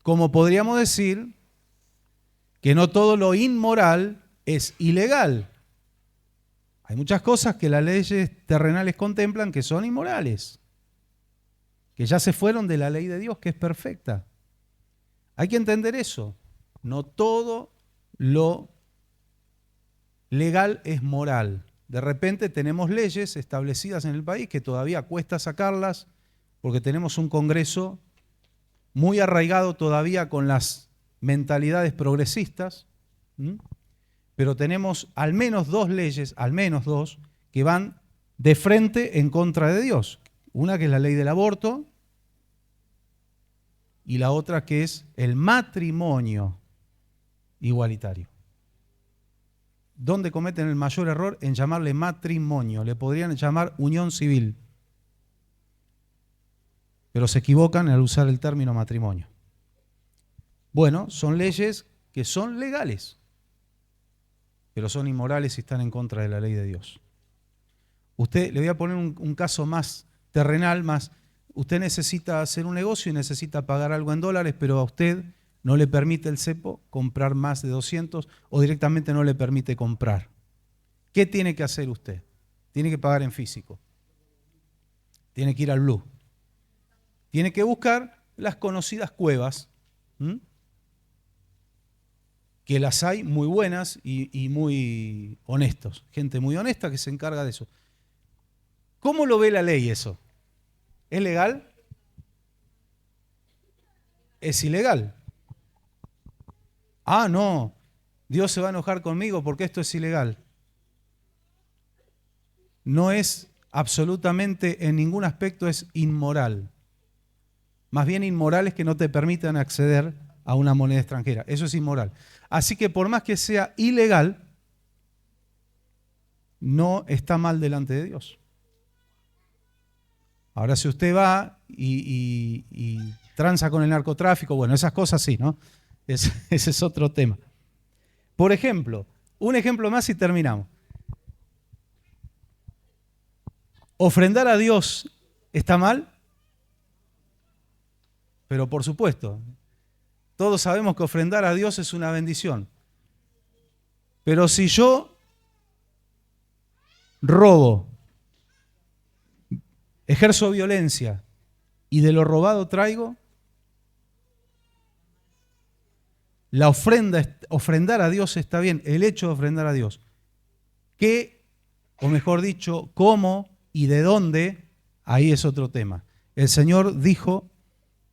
Como podríamos decir que no todo lo inmoral es ilegal. Hay muchas cosas que las leyes terrenales contemplan que son inmorales, que ya se fueron de la ley de Dios, que es perfecta. Hay que entender eso. No todo lo legal es moral. De repente tenemos leyes establecidas en el país que todavía cuesta sacarlas porque tenemos un Congreso muy arraigado todavía con las mentalidades progresistas, pero tenemos al menos dos leyes, al menos dos, que van de frente en contra de Dios. Una que es la ley del aborto y la otra que es el matrimonio igualitario. ¿Dónde cometen el mayor error? En llamarle matrimonio. Le podrían llamar unión civil. Pero se equivocan al usar el término matrimonio. Bueno, son leyes que son legales, pero son inmorales y están en contra de la ley de Dios. Usted, le voy a poner un caso más terrenal, usted necesita hacer un negocio y necesita pagar algo en dólares, pero a usted no le permite el cepo comprar más de 200 o directamente no le permite comprar. ¿Qué tiene que hacer usted? Tiene que pagar en físico. Tiene que ir al Blue. Tiene que buscar las conocidas cuevas, que las hay muy buenas y muy honestos. Gente muy honesta que se encarga de eso. ¿Cómo lo ve la ley eso? ¿Es legal? ¿Es ilegal? Ah, no, Dios se va a enojar conmigo porque esto es ilegal. No es absolutamente, en ningún aspecto es inmoral. Más bien inmoral es que no te permitan acceder a una moneda extranjera. Eso es inmoral. Así que por más que sea ilegal, no está mal delante de Dios. Ahora, si usted va y tranza con el narcotráfico, bueno, esas cosas sí, ¿no? Ese es otro tema. Por ejemplo, un ejemplo más y terminamos. ¿Ofrendar a Dios está mal? Pero por supuesto, todos sabemos que ofrendar a Dios es una bendición. Pero si yo robo, ejerzo violencia y de lo robado traigo, la ofrendar a Dios está bien, el hecho de ofrendar a Dios. ¿Qué, o mejor dicho, cómo y de dónde? Ahí es otro tema. El Señor dijo,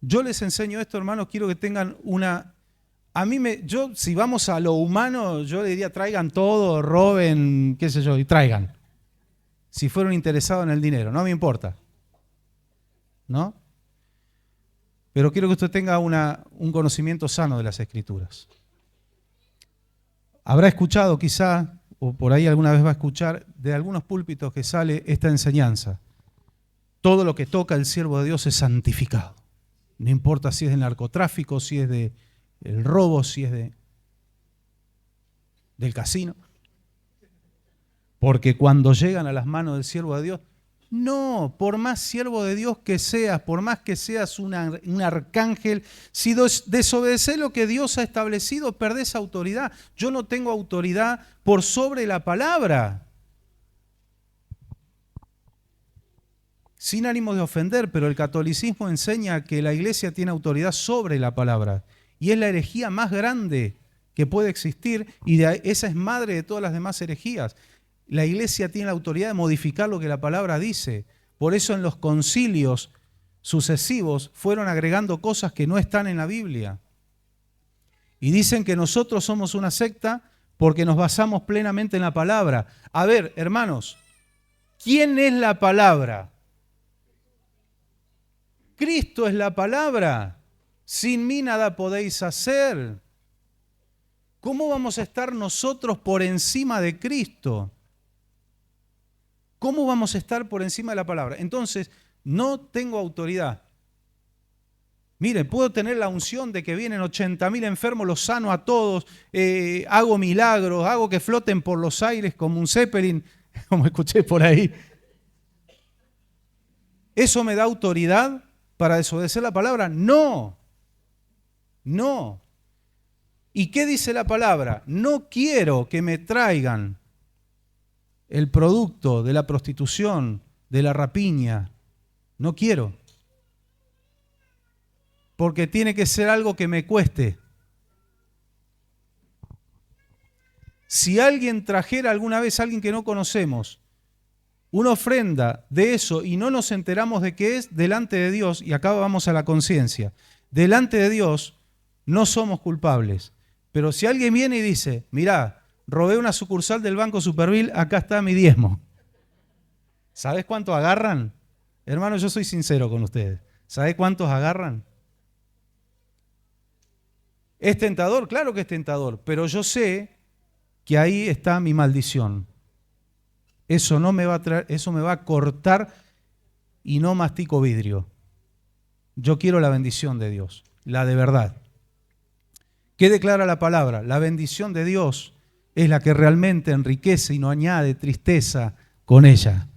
yo les enseño esto, hermanos, quiero que tengan una... yo si vamos a lo humano, yo le diría traigan todo, roben, qué sé yo, y traigan. Si fueron interesados en el dinero, no me importa. ¿No? Pero quiero que usted tenga un conocimiento sano de las Escrituras. Habrá escuchado quizá, o por ahí alguna vez va a escuchar, de algunos púlpitos que sale esta enseñanza. Todo lo que toca el siervo de Dios es santificado. No importa si es del narcotráfico, si es del robo, si es del casino. Porque cuando llegan a las manos del siervo de Dios, no, por más siervo de Dios que seas, por más que seas un arcángel, si desobedeces lo que Dios ha establecido, perdés autoridad. Yo no tengo autoridad por sobre la palabra. Sin ánimo de ofender, pero el catolicismo enseña que la iglesia tiene autoridad sobre la palabra. Y es la herejía más grande que puede existir y esa es madre de todas las demás herejías. La iglesia tiene la autoridad de modificar lo que la palabra dice. Por eso en los concilios sucesivos fueron agregando cosas que no están en la Biblia. Y dicen que nosotros somos una secta porque nos basamos plenamente en la palabra. A ver, hermanos, ¿quién es la palabra? Cristo es la palabra. Sin mí nada podéis hacer. ¿Cómo vamos a estar nosotros por encima de Cristo? ¿Cómo vamos a estar por encima de la palabra? Entonces, no tengo autoridad. Miren, puedo tener la unción de que vienen 80.000 enfermos, los sano a todos, hago milagros, hago que floten por los aires como un Zeppelin, como escuché por ahí. ¿Eso me da autoridad para desobedecer la palabra? No, no. ¿Y qué dice la palabra? No quiero que me traigan el producto de la prostitución, de la rapiña. No quiero. Porque tiene que ser algo que me cueste. Si alguien trajera alguna vez, alguien que no conocemos, una ofrenda de eso y no nos enteramos de qué es, delante de Dios, y acá vamos a la conciencia, delante de Dios no somos culpables. Pero si alguien viene y dice, mirá, robé una sucursal del Banco Superville, acá está mi diezmo. ¿Sabés cuánto agarran? Hermano, yo soy sincero con ustedes. ¿Sabés cuántos agarran? ¿Es tentador? Claro que es tentador, pero yo sé que ahí está mi maldición. Eso no me va a traer, eso me va a cortar y no mastico vidrio. Yo quiero la bendición de Dios, la de verdad. ¿Qué declara la palabra? La bendición de Dios es la que realmente enriquece y no añade tristeza con ella.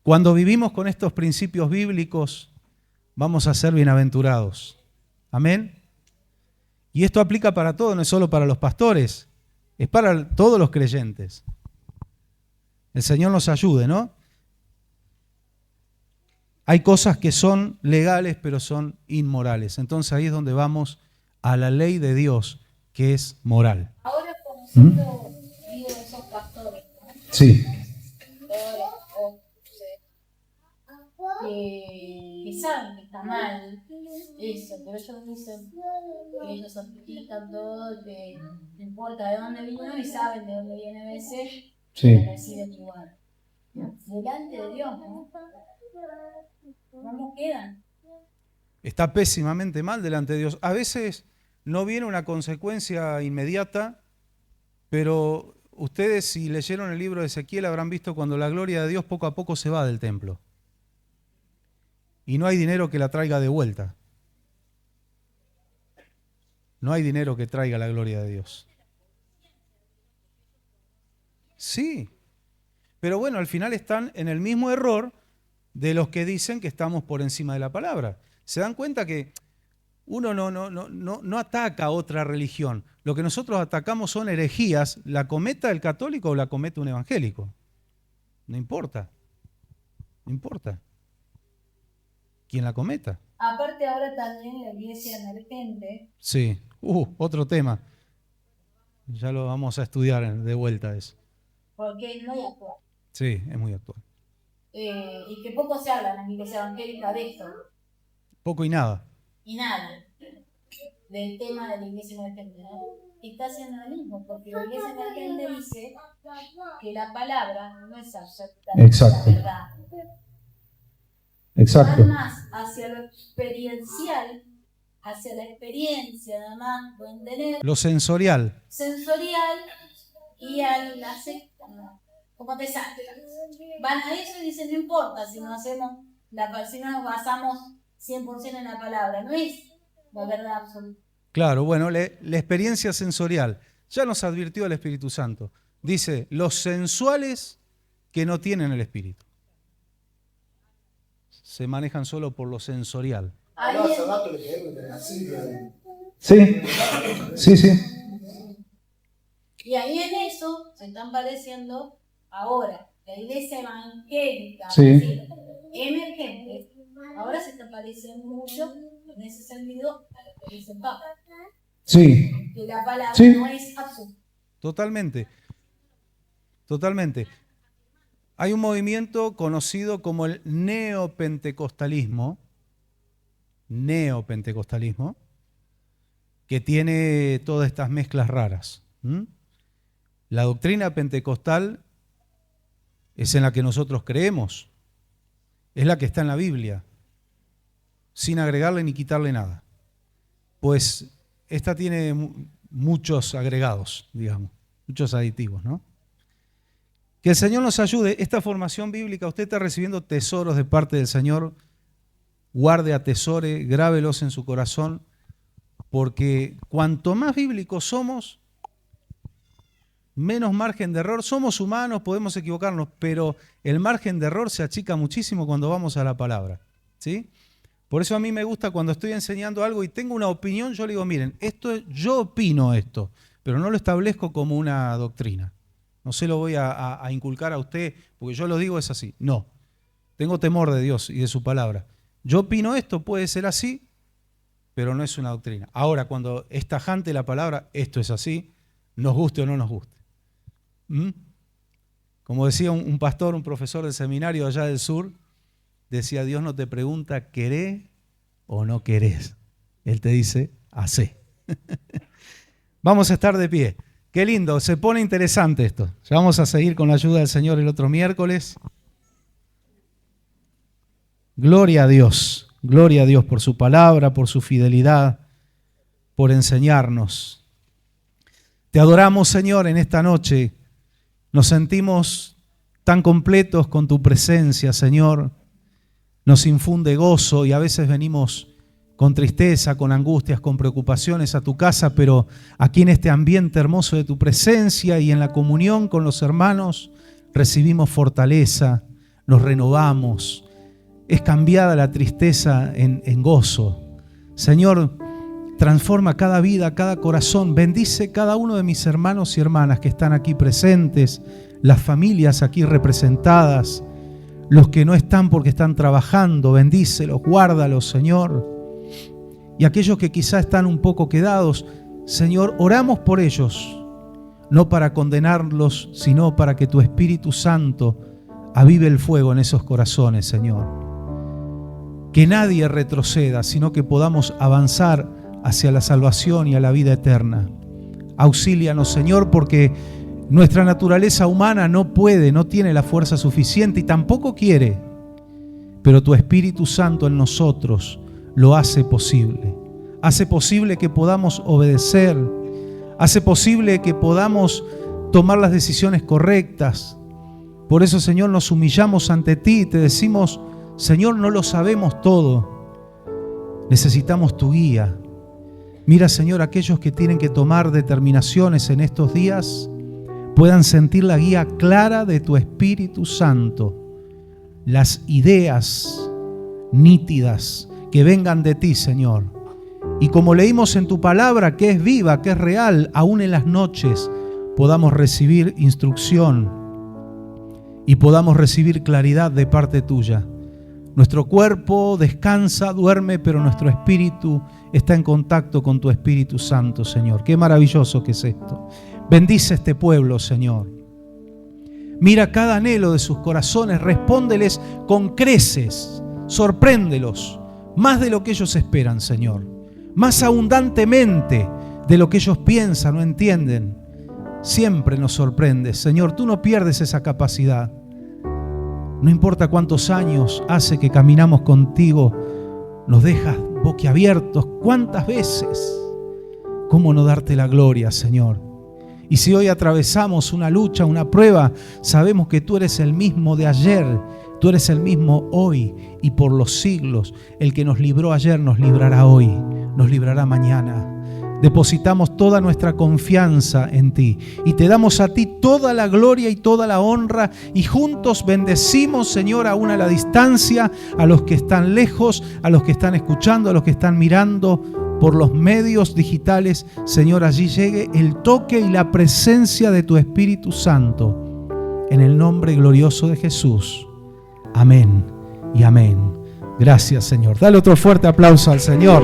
Cuando vivimos con estos principios bíblicos, vamos a ser bienaventurados. Amén. Y esto aplica para todo, no es solo para los pastores, es para todos los creyentes. El Señor nos ayude, ¿no? Hay cosas que son legales, pero son inmorales. Entonces ahí es donde vamos a la ley de Dios, que es moral. Ahora conociendo digo esos pastores, ¿no? Sí. Que saben que está mal eso, pero ellos dicen que ellos aplican todo, que no importa de dónde vino y saben de dónde viene a veces, y reciben igual. Delante de Dios, ¿no? ¿Cómo quedan? Está pésimamente mal delante de Dios. A veces no viene una consecuencia inmediata, pero ustedes, si leyeron el libro de Ezequiel, habrán visto cuando la gloria de Dios poco a poco se va del templo. Y no hay dinero que la traiga de vuelta. No hay dinero que traiga la gloria de Dios. Sí, pero bueno, al final están en el mismo error de los que dicen que estamos por encima de la palabra. ¿Se dan cuenta que uno no ataca a otra religión? Lo que nosotros atacamos son herejías, la cometa el católico o la cometa un evangélico. No importa, no importa quién la cometa. Aparte ahora también la iglesia emergente. Sí, otro tema. Ya lo vamos a estudiar de vuelta eso. Porque es muy actual. Sí, es muy actual. Y que poco se habla en la iglesia evangélica de esto. Poco y nada. Y nada del tema de la iglesia emergente, ¿no? Está haciendo lo mismo, porque la iglesia emergente dice que la palabra no es absolutamente la verdad. Exacto. Va más hacia lo experiencial, hacia la experiencia, además, pueden tener. Lo sensorial. Sensorial y a la secta, como te sale. Van a eso y dicen, no importa si no hacemos si no nos basamos 100% en la palabra, no es la verdad absoluta. Claro, bueno, la experiencia sensorial. Ya nos advirtió el Espíritu Santo. Dice, los sensuales que no tienen el Espíritu. Se manejan solo por lo sensorial. Sí, sí, sí. Y ahí en eso se están pareciendo ahora la iglesia evangélica, emergente, ahora se está pareciendo mucho en ese sentido a lo que dice el Papa. Sí. Que la palabra no es absoluta. Totalmente. Totalmente. Hay un movimiento conocido como el neopentecostalismo, que tiene todas estas mezclas raras. La doctrina pentecostal es en la que nosotros creemos, es la que está en la Biblia, sin agregarle ni quitarle nada. Pues esta tiene muchos agregados, digamos, muchos aditivos, ¿no? Que el Señor nos ayude. Esta formación bíblica, usted está recibiendo tesoros de parte del Señor. Guarde, atesore, grábelos en su corazón, porque cuanto más bíblicos somos, menos margen de error. Somos humanos, podemos equivocarnos, pero el margen de error se achica muchísimo cuando vamos a la palabra, ¿sí? Por eso a mí me gusta cuando estoy enseñando algo y tengo una opinión, yo le digo, miren, yo opino esto, pero no lo establezco como una doctrina. No se lo voy a inculcar a usted, porque yo lo digo es así. No, tengo temor de Dios y de su palabra. Yo opino esto, puede ser así, pero no es una doctrina. Ahora, cuando es tajante la palabra, esto es así, nos guste o no nos guste. Como decía un pastor, un profesor del seminario allá del sur, decía, Dios no te pregunta, ¿querés o no querés? Él te dice, hacé. Vamos a estar de pie. Qué lindo, se pone interesante esto. Ya vamos a seguir con la ayuda del Señor el otro miércoles. Gloria a Dios. Gloria a Dios por su palabra, por su fidelidad, por enseñarnos. Te adoramos, Señor, en esta noche. Nos sentimos tan completos con tu presencia, Señor. Nos infunde gozo y a veces venimos con tristeza, con angustias, con preocupaciones a tu casa, pero aquí en este ambiente hermoso de tu presencia y en la comunión con los hermanos, recibimos fortaleza, nos renovamos. Es cambiada la tristeza en gozo. Señor, transforma cada vida, cada corazón. Bendice cada uno de mis hermanos y hermanas que están aquí presentes, las familias aquí representadas, los que no están porque están trabajando. Bendícelos, guárdalos, Señor. Y aquellos que quizá están un poco quedados, Señor, oramos por ellos, no para condenarlos, sino para que tu Espíritu Santo avive el fuego en esos corazones, Señor. Que nadie retroceda, sino que podamos avanzar hacia la salvación y a la vida eterna. Auxílianos, Señor, porque nuestra naturaleza humana no puede, no tiene la fuerza suficiente y tampoco quiere, pero tu Espíritu Santo en nosotros lo hace posible. Hace posible que podamos obedecer, hace posible que podamos tomar las decisiones correctas. Por eso, Señor, nos humillamos ante ti y te decimos: Señor, no lo sabemos todo, necesitamos tu guía. Mira, Señor, aquellos que tienen que tomar determinaciones en estos días puedan sentir la guía clara de tu Espíritu Santo, las ideas nítidas que vengan de ti, Señor. Y como leímos en tu palabra, que es viva, que es real, aún en las noches podamos recibir instrucción y podamos recibir claridad de parte tuya. Nuestro cuerpo descansa, duerme, pero nuestro espíritu está en contacto con tu Espíritu Santo, Señor. Qué maravilloso que es esto. Bendice este pueblo, Señor. Mira cada anhelo de sus corazones, respóndeles con creces, sorpréndelos, más de lo que ellos esperan, Señor. Más abundantemente de lo que ellos piensan o entienden. Siempre nos sorprendes, Señor. Tú no pierdes esa capacidad. No importa cuántos años hace que caminamos contigo, nos dejas boquiabiertos. ¿Cuántas veces? ¿Cómo no darte la gloria, Señor? Y si hoy atravesamos una lucha, una prueba, sabemos que tú eres el mismo de ayer, tú eres el mismo hoy y por los siglos. El que nos libró ayer nos librará hoy, nos librará mañana. Depositamos toda nuestra confianza en ti y te damos a ti toda la gloria y toda la honra, y juntos bendecimos, Señor, aún a la distancia, a los que están lejos, a los que están escuchando, a los que están mirando por los medios digitales. Señor, allí llegue el toque y la presencia de tu Espíritu Santo, en el nombre glorioso de Jesús. Amén y amén. Gracias, Señor. Dale otro fuerte aplauso al Señor.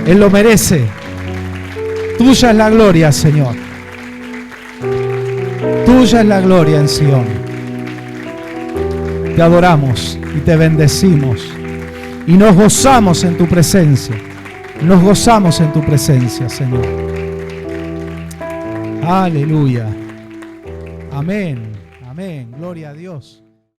Él lo merece. Tuya es la gloria, Señor. Tuya es la gloria en Sion. Te adoramos y te bendecimos y nos gozamos en tu presencia. Nos gozamos en tu presencia, Señor. Aleluya. Amén. Amén. Gloria a Dios.